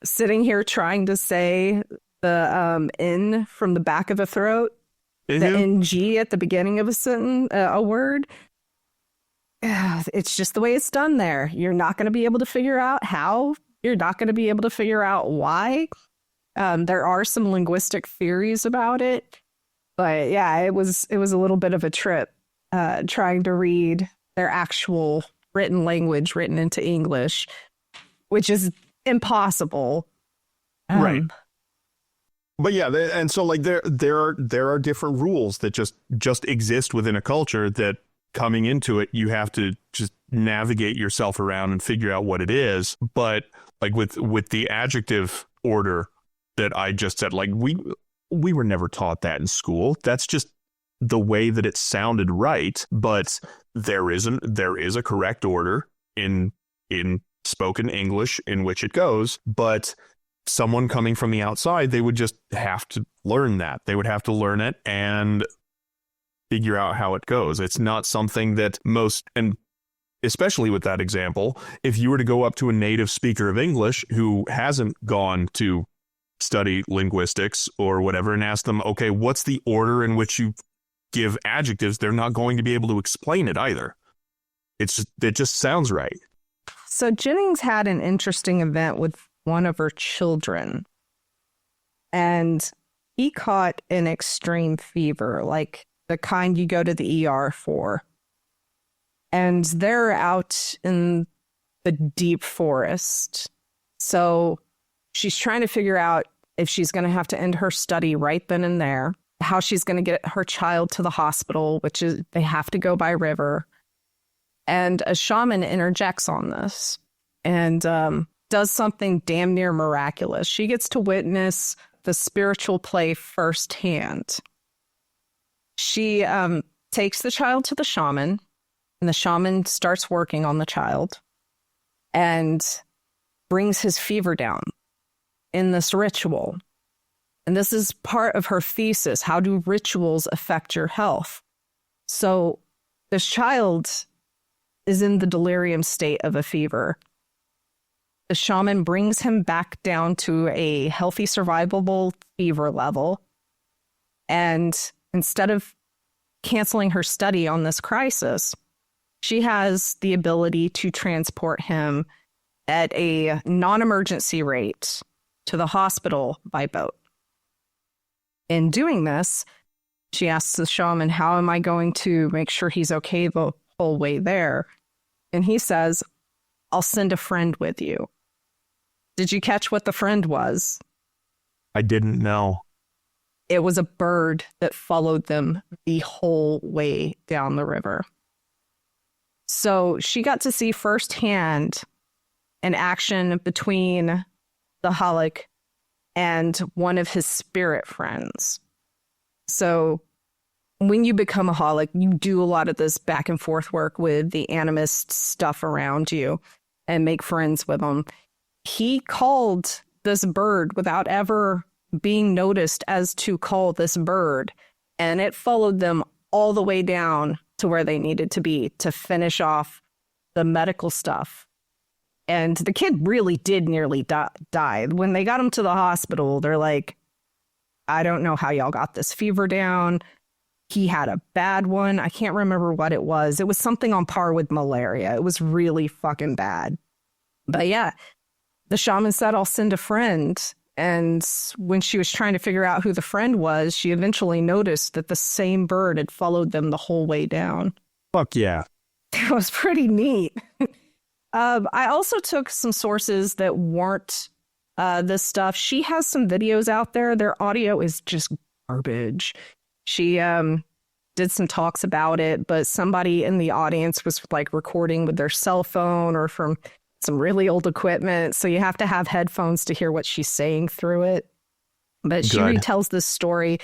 [SPEAKER 10] Sitting here trying to say the N from the back of the throat, the NG at the beginning of a sentence, a word. It's just the way it's done there. You're not going to be able to figure out how. You're not going to be able to figure out why. There are some linguistic theories about it. But yeah, it was a little bit of a trip trying to read their actual written language written into English, which is impossible.
[SPEAKER 9] Right. But yeah, and so like there are different rules that just exist within a culture that coming into it, you have to just navigate yourself around and figure out what it is. But like with the adjective order that I just said, like we were never taught that in school. That's just the way that it sounded right. But there is a correct order in spoken English in which it goes. But someone coming from the outside, they would just have to learn that. They would have to learn it and figure out how it goes. It's not something that most, and especially with that example, if you were to go up to a native speaker of English who hasn't gone to study linguistics or whatever and ask them, okay, what's the order in which you give adjectives? They're not going to be able to explain it either. It just sounds right.
[SPEAKER 10] So Jennings had an interesting event with one of her children, and he caught an extreme fever, like the kind you go to the ER for. And they're out in the deep forest. So she's trying to figure out if she's going to have to end her study right then and there, how she's going to get her child to the hospital, which is they have to go by river. And a shaman interjects on this and does something damn near miraculous. She gets to witness the spiritual play firsthand. She takes the child to the shaman, and the shaman starts working on the child and brings his fever down in this ritual. And this is part of her thesis. How do rituals affect your health? So this child is in the delirium state of a fever. The shaman brings him back down to a healthy, survivable fever level. And instead of canceling her study on this crisis, she has the ability to transport him at a non-emergency rate to the hospital by boat. In doing this, she asks the shaman, how am I going to make sure he's okay the whole way there? And he says, I'll send a friend with you. Did you catch what the friend was?
[SPEAKER 9] I didn't know.
[SPEAKER 10] It was a bird that followed them the whole way down the river. So she got to see firsthand an action between the Halleck and one of his spirit friends. So when you become a Halleck, you do a lot of this back and forth work with the animist stuff around you and make friends with them. He called this bird without ever being noticed as to call this bird, and it followed them all the way down to where they needed to be to finish off the medical stuff. And the kid really did nearly die. When they got him to the hospital, they're like, I don't know how y'all got this fever down. He had a bad one. I can't remember what it was. It was something on par with malaria. It was really fucking bad. But yeah, the shaman said, I'll send a friend. And when she was trying to figure out who the friend was, she eventually noticed that the same bird had followed them the whole way down.
[SPEAKER 9] Fuck yeah.
[SPEAKER 10] It was pretty neat. I also took some sources that weren't this stuff. She has some videos out there. Their audio is just garbage. She did some talks about it, but somebody in the audience was like recording with their cell phone or from some really old equipment. So you have to have headphones to hear what she's saying through it. But she retells this story.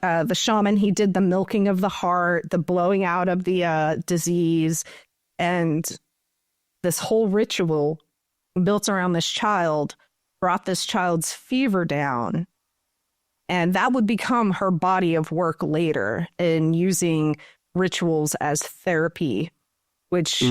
[SPEAKER 10] The shaman, he did the milking of the heart, the blowing out of the disease, and this whole ritual built around this child brought this child's fever down. And that would become her body of work later in using rituals as therapy, which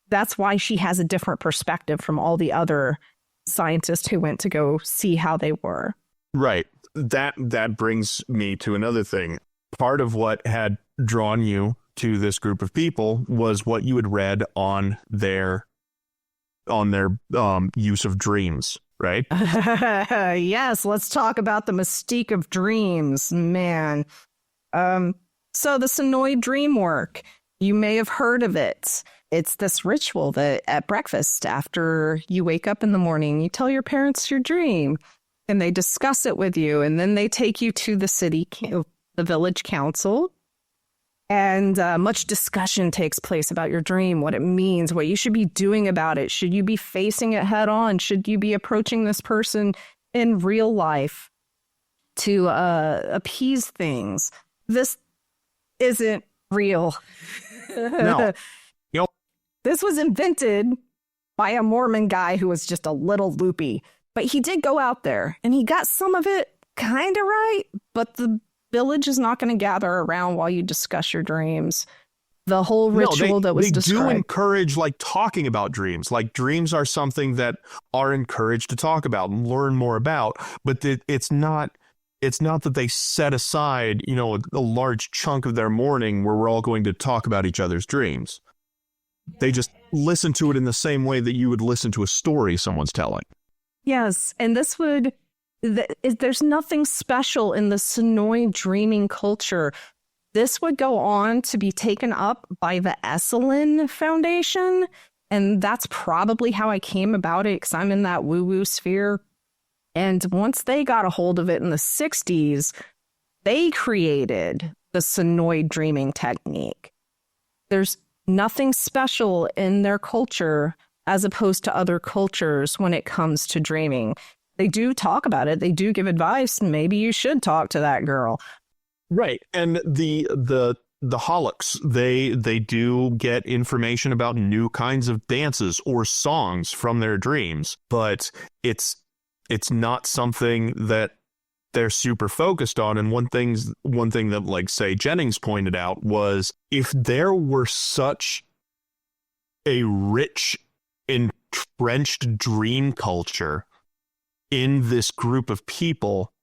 [SPEAKER 10] that's why she has a different perspective from all the other scientists who went to go see how they were.
[SPEAKER 9] Right. That brings me to another thing. Part of what had drawn you to this group of people was what you had read on their use of dreams, right?
[SPEAKER 10] Yes, let's talk about the mystique of dreams, man. So the Senoi dream work, you may have heard of it. It's this ritual that at breakfast, after you wake up in the morning, you tell your parents your dream, and they discuss it with you, and then they take you to the village council, and much discussion takes place about your dream, what it means, what you should be doing about it. Should you be facing it head on? Should you be approaching this person in real life to appease things? This isn't real.
[SPEAKER 9] No.
[SPEAKER 10] This was invented by a Mormon guy who was just a little loopy. But he did go out there, and he got some of it kind of right, but the village is not going to gather around while you discuss your dreams. The whole ritual that was described.
[SPEAKER 9] They do encourage talking about dreams. Like dreams are something that are encouraged to talk about and learn more about, but it's not that they set aside, a large chunk of their morning where we're all going to talk about each other's dreams. They just listen to it in the same way that you would listen to a story someone's telling.
[SPEAKER 10] Yes, and there's nothing special in the Senoi dreaming culture. This would go on to be taken up by the Esalen Foundation, and that's probably how I came about it, because I'm in that woo-woo sphere. And once they got a hold of it in the 60s, they created the Senoi dreaming technique. There's nothing special in their culture as opposed to other cultures when it comes to dreaming. they do talk about it. They do give advice. Maybe you should talk to that girl.
[SPEAKER 9] Right. And the holics, they do get information about new kinds of dances or songs from their dreams, but it's not something that they're super focused on. And one thing that, like, say, Jennings pointed out was, if there were such a rich, entrenched dream culture in this group of people,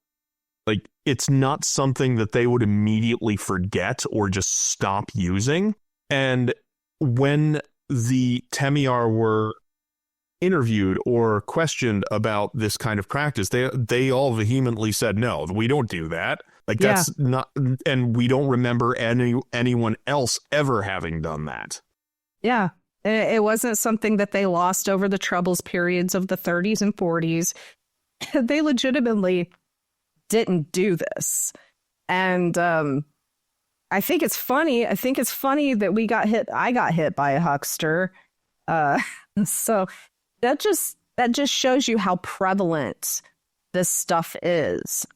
[SPEAKER 9] like, it's not something that they would immediately forget or just stop using. And when the Temiar were interviewed or questioned about this kind of practice, they all vehemently said, no, we don't do that. Like, that's not, and we don't remember anyone else ever having done that.
[SPEAKER 10] Yeah. It wasn't something that they lost over the Troubles periods of the 30s and 40s. They legitimately didn't do this. And I think it's funny. I think it's funny that I got hit by a huckster. So that just shows you how prevalent this stuff is.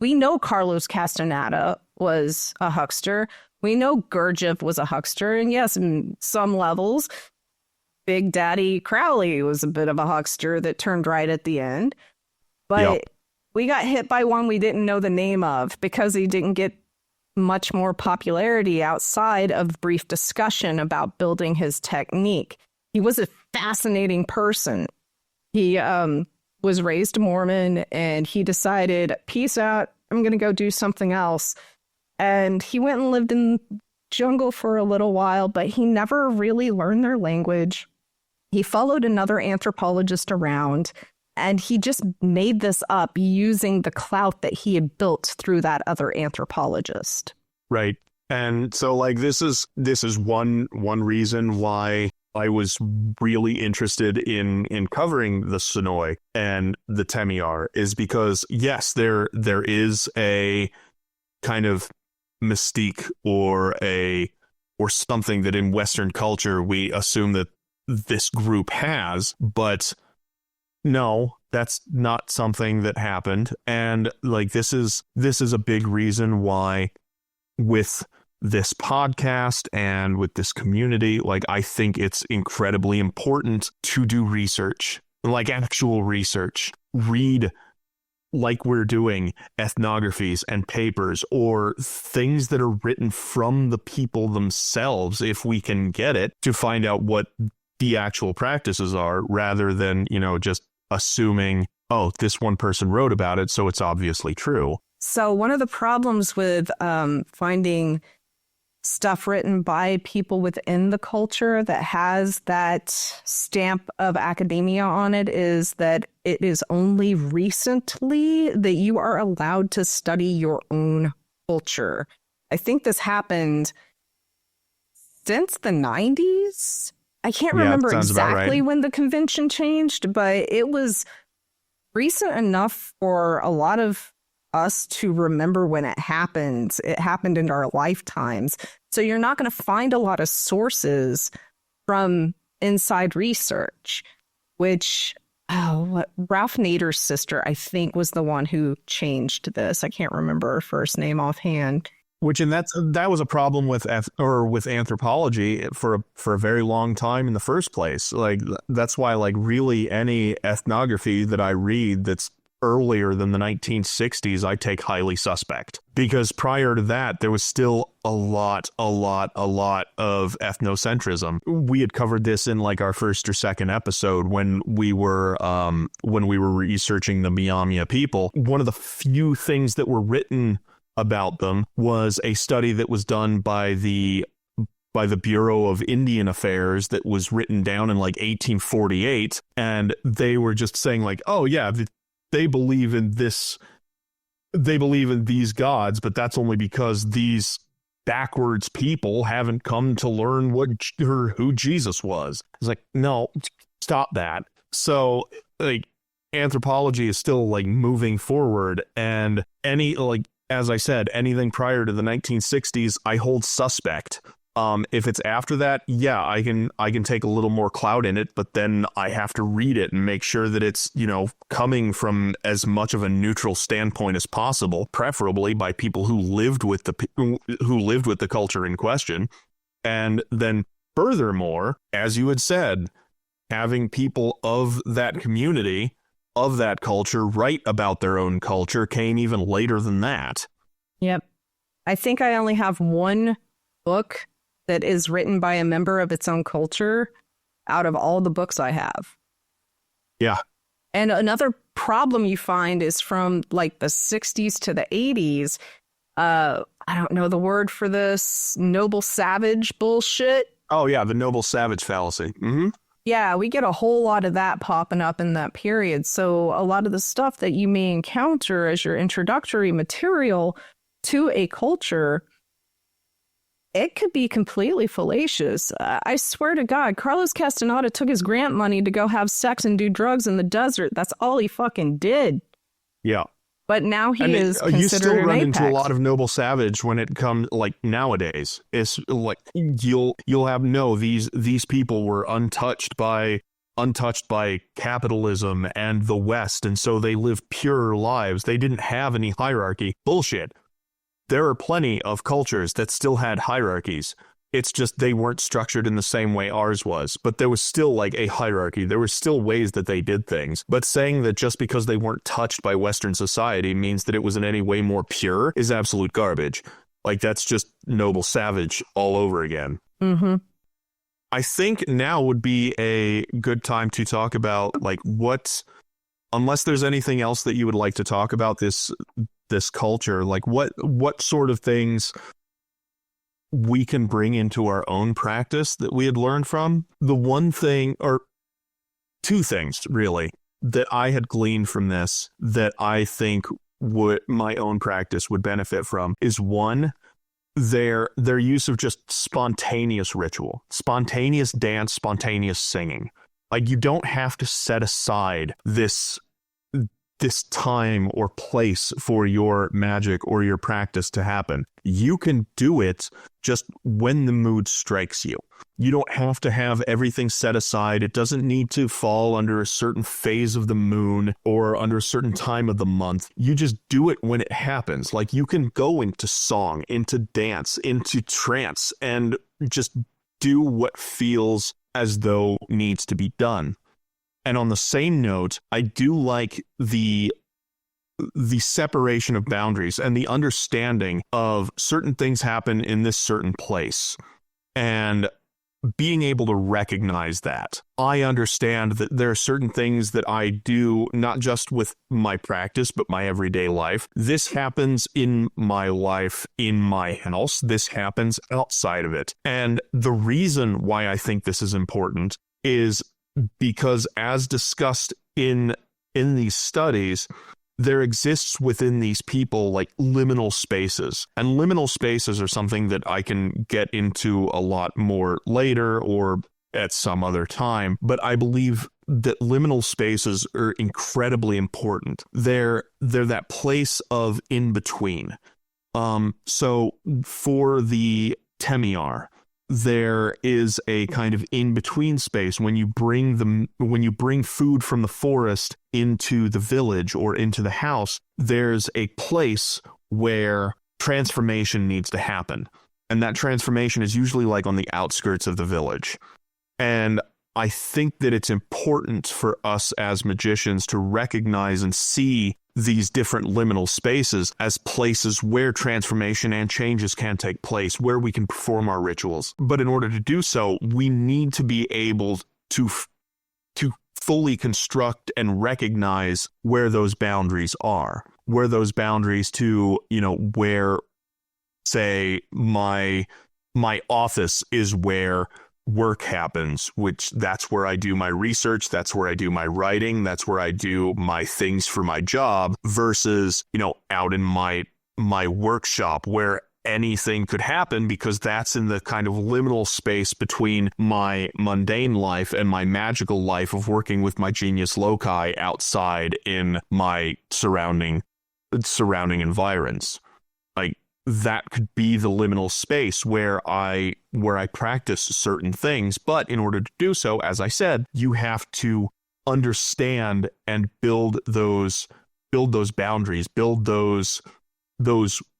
[SPEAKER 10] We know Carlos Castaneda was a huckster. We know Gurdjieff was a huckster. And yes, in some levels, Big Daddy Crowley was a bit of a huckster that turned right at the end. But we got hit by one we didn't know the name of because he didn't get much more popularity outside of brief discussion about building his technique. He was a fascinating person. He was raised Mormon, and he decided, peace out, I'm going to go do something else. And he went and lived in the jungle for a little while, but he never really learned their language. He followed another anthropologist around, and he just made this up using the clout that he had built through that other anthropologist.
[SPEAKER 9] Right. And so, like, this is one reason why I was really interested in covering the Senoi and the Temiar, is because, yes, there is a kind of mystique or something that in Western culture we assume that this group has, but no, that's not something that happened. And, like, this is a big reason why with this podcast and with this community, like, I think it's incredibly important to do research, like actual research. Read, like we're doing, ethnographies and papers or things that are written from the people themselves, if we can get it, to find out what the actual practices are, rather than, just assuming, oh, this one person wrote about it, so it's obviously true.
[SPEAKER 10] So one of the problems with finding stuff written by people within the culture that has that stamp of academia on it is that it is only recently that you are allowed to study your own culture. I think this happened since the 90s. I can't remember exactly when the convention changed, but it was recent enough for a lot of us to remember when it happened. It happened in our lifetimes. So you're not going to find a lot of sources from inside research, which Ralph Nader's sister, I think, was the one who changed this. I can't remember her first name offhand.
[SPEAKER 9] That was a problem with anthropology for a very long time in the first place. Like, that's why, like, really any ethnography that I read that's earlier than the 1960s, I take highly suspect, because prior to that, there was still a lot of ethnocentrism. We had covered this in, like, our first or second episode when we were researching the Miamia people. One of the few things that were written about them was a study that was done by the Bureau of Indian Affairs that was written down in, like, 1848, and they were just saying, like, oh yeah, they believe in this, they believe in these gods, but that's only because these backwards people haven't come to learn who Jesus was. It's like, no, stop that. So, like, anthropology is still, like, moving forward, and as I said, anything prior to the 1960s, I hold suspect. If it's after that, yeah, I can take a little more clout in it, but then I have to read it and make sure that it's, coming from as much of a neutral standpoint as possible, preferably by people who lived with the culture in question. And then furthermore, as you had said, having people of that community, of that culture, write about their own culture came even later than that.
[SPEAKER 10] Yep. I think I only have one book that is written by a member of its own culture out of all the books I have.
[SPEAKER 9] Yeah.
[SPEAKER 10] And another problem you find is from like the 60s to the 80s. I don't know the word for this, noble savage bullshit.
[SPEAKER 9] Oh, yeah, the noble savage fallacy. Mm-hmm.
[SPEAKER 10] Yeah, we get a whole lot of that popping up in that period. So a lot of the stuff that you may encounter as your introductory material to a culture, it could be completely fallacious. I swear to God, Carlos Castaneda took his grant money to go have sex and do drugs in the desert. That's all he fucking did.
[SPEAKER 9] Yeah.
[SPEAKER 10] But now he is considered
[SPEAKER 9] you still run
[SPEAKER 10] an
[SPEAKER 9] into a
[SPEAKER 10] apex.
[SPEAKER 9] lot of noble savage when it comes, like, nowadays. It's like you'll have these people were untouched by capitalism and the West, and so they live pure lives. They didn't have any hierarchy. Bullshit. There are plenty of cultures that still had hierarchies. It's just they weren't structured in the same way ours was. But there was still like a hierarchy. There were still ways that they did things. But saying that just because they weren't touched by Western society means that it was in any way more pure is absolute garbage. Like, that's just noble savage all over again.
[SPEAKER 10] Mm-hmm.
[SPEAKER 9] I think now would be a good time to talk about, like, unless there's anything else that you would like to talk about this culture, like what sort of things we can bring into our own practice that we had learned from. The one thing, or two things really, that I had gleaned from this that I think my own practice would benefit from is, one, their use of just spontaneous ritual, spontaneous dance, spontaneous singing. Like, you don't have to set aside this time or place for your magic or your practice to happen. You can do it just when the mood strikes you. You don't have to have everything set aside. It doesn't need to fall under a certain phase of the moon or under a certain time of the month. You just do it when it happens. Like, you can go into song, into dance, into trance, and just do what feels as though needs to be done. And on the same note, I do like the separation of boundaries and the understanding of certain things happen in this certain place and being able to recognize that. I understand that there are certain things that I do, not just with my practice, but my everyday life. This happens in my life, in my house. This happens outside of it. And the reason why I think this is important is because, as discussed in these studies, there exists within these people like liminal spaces. And liminal spaces are something that I can get into a lot more later or at some other time. But I believe that liminal spaces are incredibly important. They're that place of in between. So for the Temiar, there is a kind of in-between space when you bring food from the forest into the village or into the house. There's a place where transformation needs to happen, and that transformation is usually like on the outskirts of the village. And I think that it's important for us as magicians to recognize and see these different liminal spaces as places where transformation and changes can take place, where we can perform our rituals. But in order to do so, we need to be able to fully construct and recognize where those boundaries are, where those boundaries to, where, say, my office is where work happens, which that's where I do my research, that's where I do my writing, that's where I do my things for my job, versus, out in my workshop where anything could happen, because that's in the kind of liminal space between my mundane life and my magical life of working with my genius loci outside in my surrounding environs. Like, that could be the liminal space where I practice certain things. But in order to do so, as I said, you have to understand and build those boundaries, build those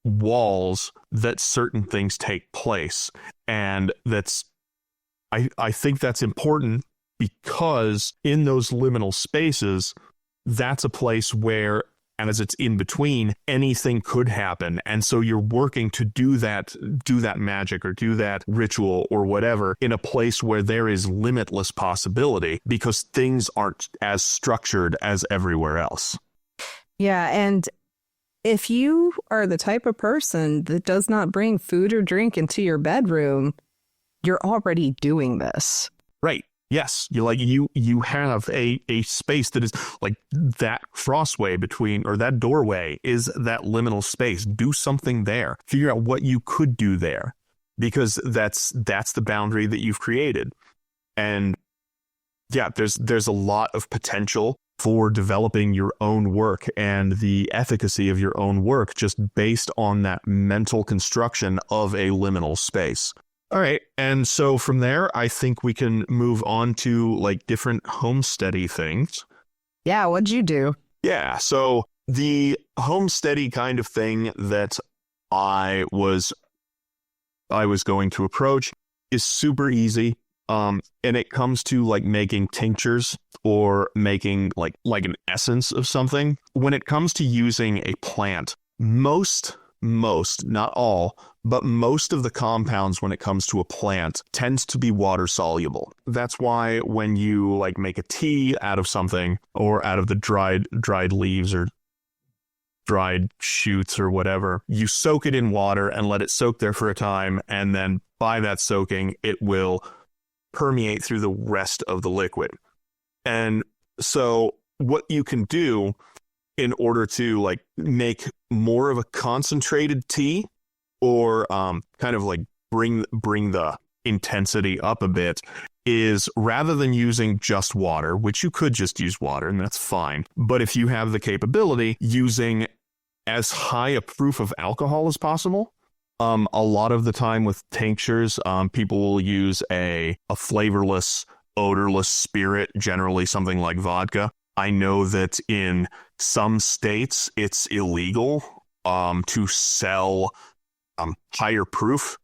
[SPEAKER 9] walls that certain things take place. And I think that's important, because in those liminal spaces, that's a place where, as it's in between, anything could happen. And so you're working to do that magic or do that ritual or whatever in a place where there is limitless possibility, because things aren't as structured as everywhere else.
[SPEAKER 10] Yeah, and if you are the type of person that does not bring food or drink into your bedroom, you're already doing this.
[SPEAKER 9] Right. Yes. You have a space that is like that crossway between, or that doorway is that liminal space. Do something there. Figure out what you could do there, because that's the boundary that you've created. And yeah, there's a lot of potential for developing your own work and the efficacy of your own work just based on that mental construction of a liminal space. All right. And so from there, I think we can move on to like different homesteady things.
[SPEAKER 10] Yeah. What'd you do?
[SPEAKER 9] Yeah. So the homesteady kind of thing that I was going to approach is super easy. And it comes to like making tinctures or making like an essence of something. When it comes to using a plant, most, not all, but most of the compounds when it comes to a plant tends to be water soluble. That's why when you like make a tea out of something, or out of the dried leaves or dried shoots or whatever, you soak it in water and let it soak there for a time. And then by that soaking, it will permeate through the rest of the liquid. And so what you can do in order to like make more of a concentrated tea, or kind of like bring the intensity up a bit, is rather than using just water, which you could just use water and that's fine, but if you have the capability, using as high a proof of alcohol as possible. A lot of the time with tinctures, people will use a flavorless, odorless spirit, generally something like vodka. I know that in some states it's illegal to sell higher proof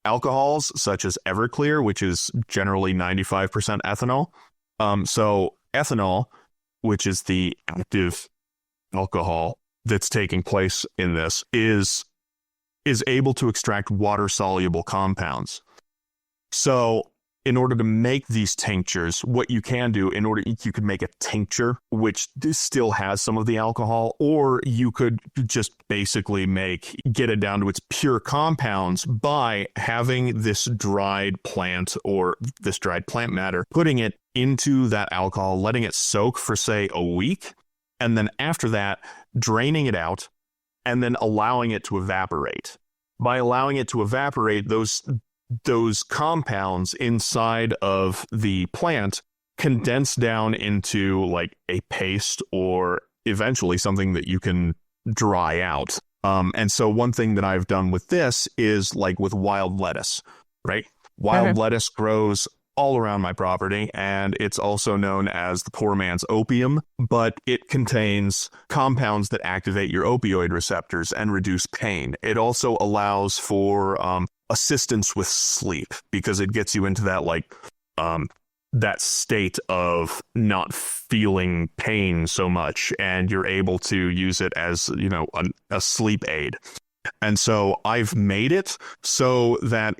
[SPEAKER 9] alcohols, such as Everclear, which is generally 95% ethanol. So ethanol, which is the active alcohol that's taking place in this, is able to extract water-soluble compounds. So in order to make these tinctures, what you can do, you could make a tincture, which still has some of the alcohol, or you could just basically get it down to its pure compounds by having this dried plant or this dried plant matter, putting it into that alcohol, letting it soak for, say, a week, and then after that, draining it out, and then allowing it to evaporate. By allowing it to evaporate, those compounds inside of the plant condense down into like a paste, or eventually something that you can dry out. And so one thing that I've done with this is like with wild lettuce, right? Wild lettuce grows all around my property, and it's also known as the poor man's opium, but it contains compounds that activate your opioid receptors and reduce pain. It also allows for assistance with sleep, because it gets you into that that state of not feeling pain so much, and you're able to use it as, a sleep aid. And so I've made it so that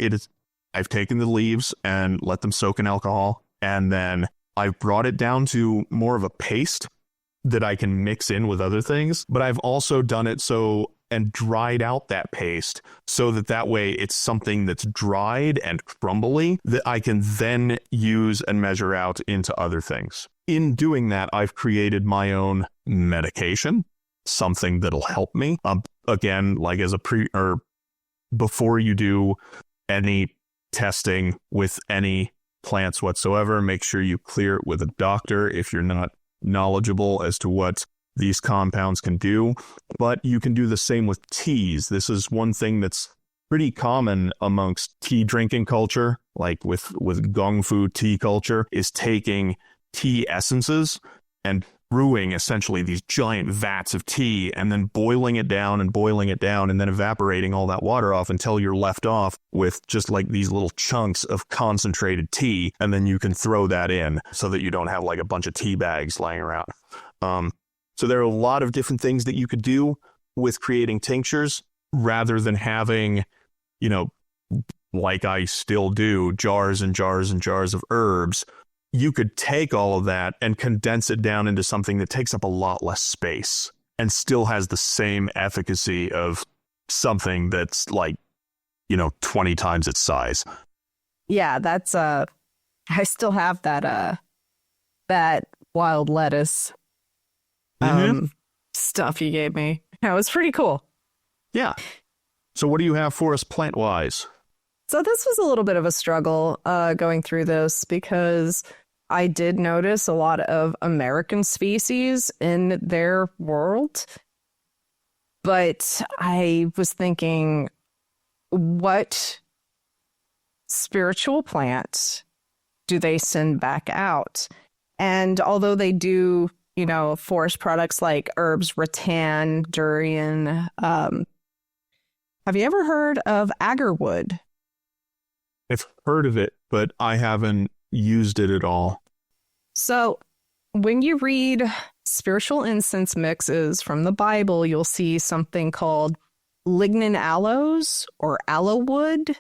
[SPEAKER 9] I've taken the leaves and let them soak in alcohol, and then I've brought it down to more of a paste that I can mix in with other things. But I've also done it and dried out that paste so that way it's something that's dried and crumbly that I can then use and measure out into other things. In doing that, I've created my own medication, something that'll help me. Again, like before you do any testing with any plants whatsoever, make sure you clear it with a doctor if you're not knowledgeable as to what these compounds can do, but you can do the same with teas. This is one thing that's pretty common amongst tea drinking culture, like with Gong Fu tea culture, is taking tea essences and brewing essentially these giant vats of tea and then boiling it down and then evaporating all that water off until you're left off with just like these little chunks of concentrated tea, and then you can throw that in so that you don't have like a bunch of tea bags lying around. So there are a lot of different things that you could do with creating tinctures rather than having, you know, like I still do, jars and jars and jars of herbs. You could take all of that and condense it down into something that takes up a lot less space and still has the same efficacy of something that's like, you know, 20 times its size.
[SPEAKER 10] Yeah, that's I still have that wild lettuce stuff you gave me. That was pretty cool.
[SPEAKER 9] Yeah. So what do you have for us plant-wise?
[SPEAKER 10] So this was a little bit of a struggle going through this because I did notice a lot of American species in their world. But I was thinking, what spiritual plants do they send back out? And although they do, you know, forest products like herbs, rattan, durian, have you ever heard of agarwood?
[SPEAKER 9] I've heard of it, but I haven't used it at all.
[SPEAKER 10] So when you read spiritual incense mixes from the Bible, you'll see something called lign-aloes or aloe wood.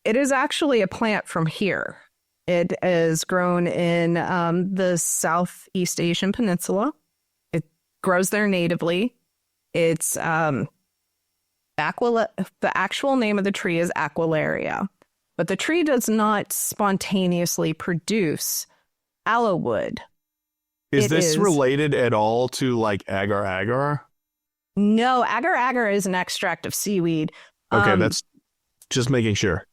[SPEAKER 10] It is actually a plant from here. It is grown in the Southeast Asian Peninsula. It grows there natively. It's the actual name of the tree is Aquilaria. But the tree does not spontaneously produce aloe wood.
[SPEAKER 9] Is this related at all to like agar-agar?
[SPEAKER 10] No, agar-agar is an extract of seaweed.
[SPEAKER 9] Okay, that's just making sure.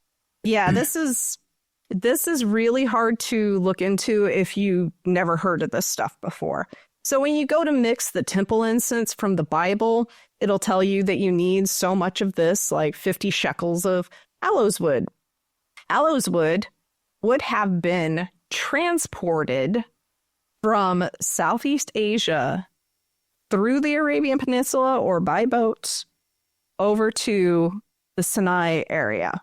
[SPEAKER 10] Yeah, this is really hard to look into if you never heard of this stuff before. So when you go to mix the temple incense from the Bible, it'll tell you that you need so much of this, like 50 shekels of aloes wood. Aloes wood would have been transported from Southeast Asia through the Arabian Peninsula or by boat over to the Sinai area.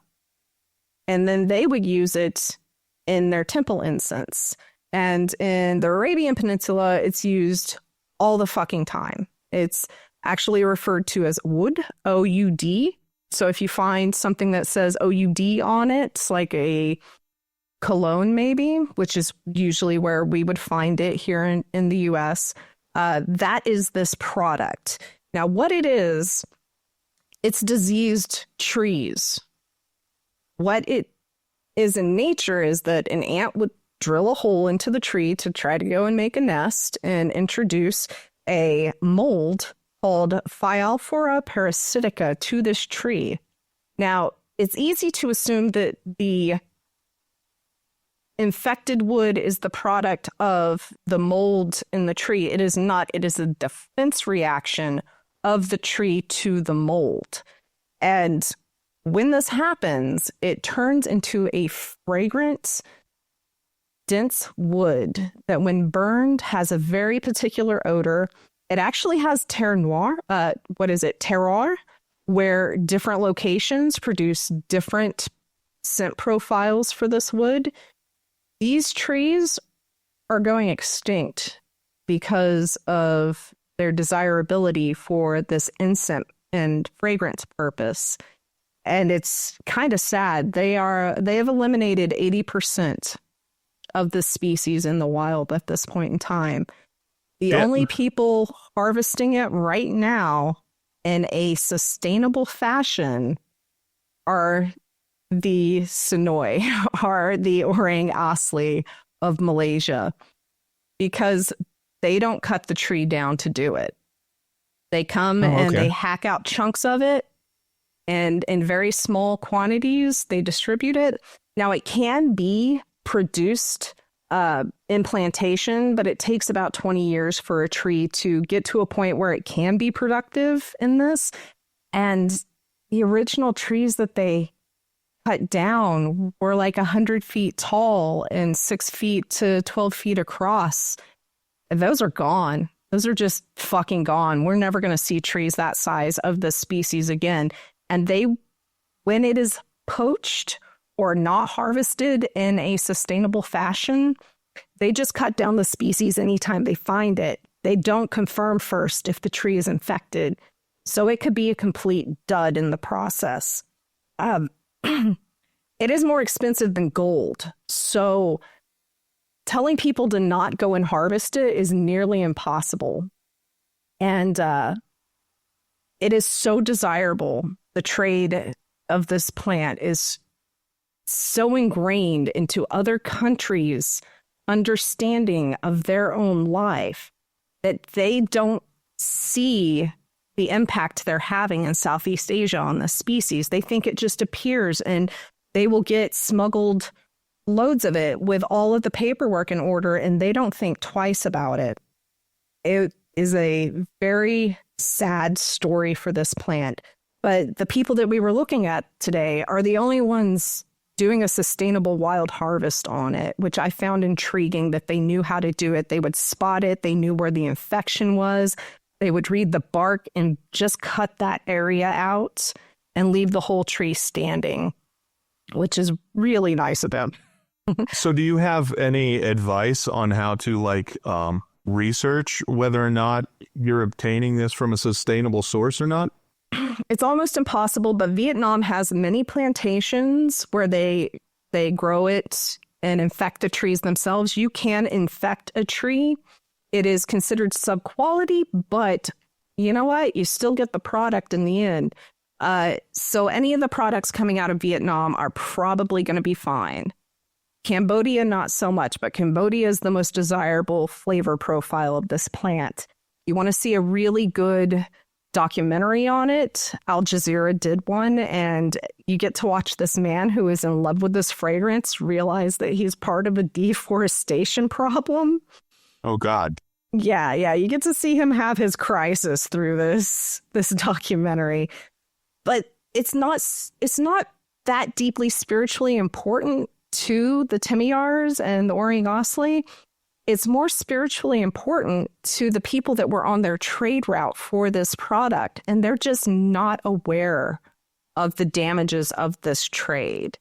[SPEAKER 10] And then they would use it in their temple incense. And in the Arabian Peninsula, it's used all the fucking time. It's actually referred to as wood, O-U-D. So if you find something that says O-U-D on it, it's like a cologne maybe, which is usually where we would find it here in the U.S., that is this product. Now, what it is, it's diseased trees. What it is in nature is that an ant would drill a hole into the tree to try to go and make a nest and introduce a mold called Fay-Cooper parasitica to this tree. Now, it's easy to assume that the infected wood is the product of the mold in the tree. It is not. It is a defense reaction of the tree to the mold. And when this happens, it turns into a fragrant, dense wood that when burned has a very particular odor. It actually has terroir, where different locations produce different scent profiles for this wood. These trees are going extinct because of their desirability for this incense and fragrance purpose. And it's kind of sad. They have eliminated 80% of the species in the wild at this point in time. The only people harvesting it right now in a sustainable fashion are the Senoi, are the orang asli of Malaysia, because they don't cut the tree down to do it. They come they hack out chunks of it, and in very small quantities, they distribute it. Now, it can be produced implantation, but it takes about 20 years for a tree to get to a point where it can be productive in this. And the original trees that they cut down were like 100 feet tall and 6 feet to 12 feet across. And those are gone. Those are just fucking gone. We're never going to see trees that size of this species again. And when it is poached or not harvested in a sustainable fashion, they just cut down the species anytime they find it. They don't confirm first if the tree is infected. So it could be a complete dud in the process. It is more expensive than gold. So telling people to not go and harvest it is nearly impossible. And it is so desirable. The trade of this plant is so ingrained into other countries' understanding of their own life that they don't see the impact they're having in Southeast Asia on the species. They think it just appears, and they will get smuggled loads of it with all of the paperwork in order, and they don't think twice about it. It is a very sad story for this plant. But the people that we were looking at today are the only ones doing a sustainable wild harvest on it, which I found intriguing that they knew how to do it. They would spot it. They knew where the infection was. They would read the bark and just cut that area out and leave the whole tree standing, which is really nice of them.
[SPEAKER 9] So do you have any advice on how to research whether or not you're obtaining this from a sustainable source or not?
[SPEAKER 10] It's almost impossible, but Vietnam has many plantations where they grow it and infect the trees themselves. You can infect a tree. It is considered sub-quality, but you know what? You still get the product in the end. So any of the products coming out of Vietnam are probably going to be fine. Cambodia, not so much, but Cambodia is the most desirable flavor profile of this plant. You want to see a really good documentary on it. Al Jazeera did one, and you get to watch this man who is in love with this fragrance realize that he's part of a deforestation problem.
[SPEAKER 9] Oh, God.
[SPEAKER 10] Yeah. You get to see him have his crisis through this documentary. But it's not that deeply spiritually important to the Temiars and the Orangasli. It's more spiritually important to the people that were on their trade route for this product, and they're just not aware of the damages of this trade.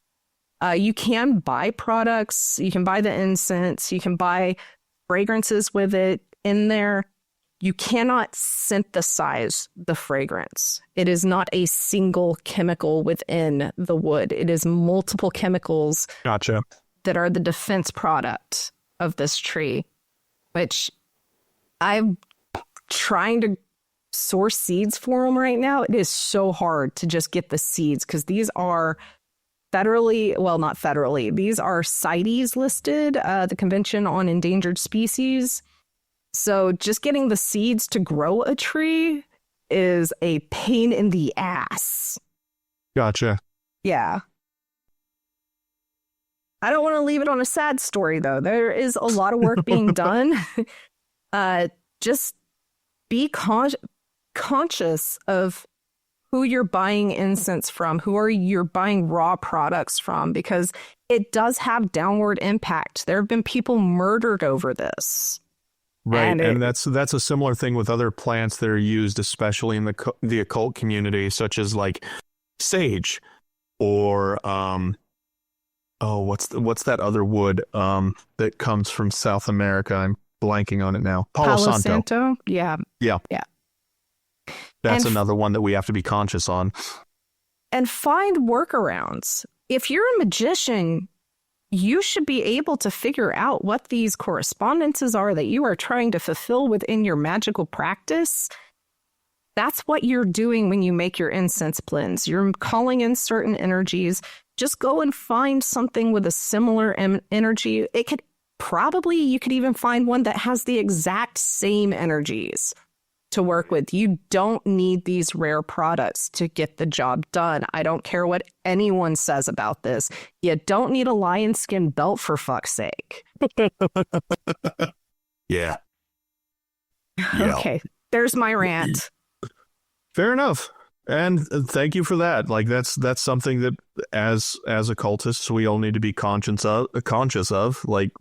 [SPEAKER 10] You can buy products, you can buy the incense, you can buy fragrances with it in there. You cannot synthesize the fragrance. It is not a single chemical within the wood. It is multiple chemicals.
[SPEAKER 9] Gotcha.
[SPEAKER 10] That are the defense product of this tree, which I'm trying to source seeds for them right now. It is so hard to just get the seeds because these are not federally, these are CITES listed, the Convention on Endangered Species. So just getting the seeds to grow a tree is a pain in the ass.
[SPEAKER 9] Gotcha.
[SPEAKER 10] Yeah. I don't want to leave it on a sad story, though. There is a lot of work being done. Just be conscious of who you're buying incense from, you're buying raw products from, because it does have downward impact. There have been people murdered over this.
[SPEAKER 9] Right, and that's a similar thing with other plants that are used, especially in the occult community, such as like sage, or what's that other wood that comes from South America? I'm blanking on it now. Palo Santo.
[SPEAKER 10] Yeah.
[SPEAKER 9] That's another one that we have to be conscious on.
[SPEAKER 10] And find workarounds. If you're a magician, you should be able to figure out what these correspondences are that you are trying to fulfill within your magical practice. That's what you're doing when you make your incense blends. You're calling in certain energies. Just go and find something with a similar energy. You could even find one that has the exact same energies. to work with. You don't need these rare products to get the job done. I don't care what anyone says about this. You don't need a lion skin belt, for fuck's sake.
[SPEAKER 9] Yeah.
[SPEAKER 10] Okay, there's my rant.
[SPEAKER 9] Fair enough. And thank you for that. Like that's something that as occultists we all need to be conscious of, like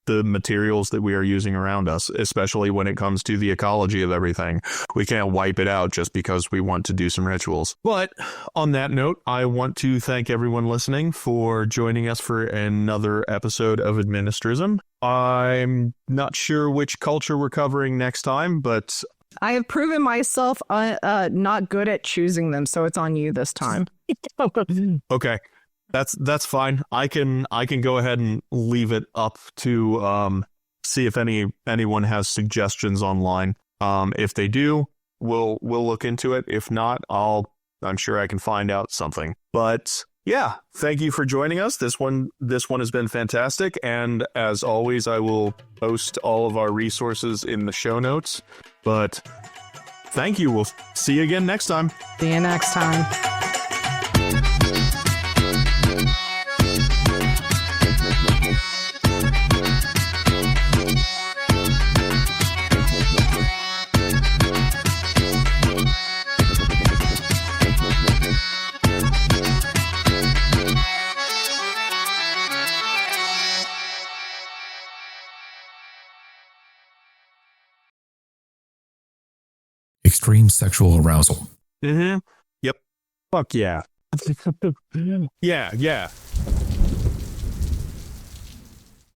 [SPEAKER 9] the materials that we are using around us, especially when it comes to the ecology of everything. We can't wipe it out just because we want to do some rituals. But on that note, I want to thank everyone listening for joining us for another episode of Administrism. I'm not sure which culture we're covering next time, but
[SPEAKER 10] I have proven myself not good at choosing them, so it's on you this time.
[SPEAKER 9] Okay. That's fine. I can go ahead and leave it up to see if anyone has suggestions online. If they do, we'll look into it. If not, I'm sure I can find out something. But yeah, thank you for joining us. This one has been fantastic, and as always, I will post all of our resources in the show notes. But thank you. We'll see you again next time.
[SPEAKER 10] See you next time.
[SPEAKER 11] Extreme sexual arousal.
[SPEAKER 9] Mm-hmm. Yep. Fuck yeah. Yeah.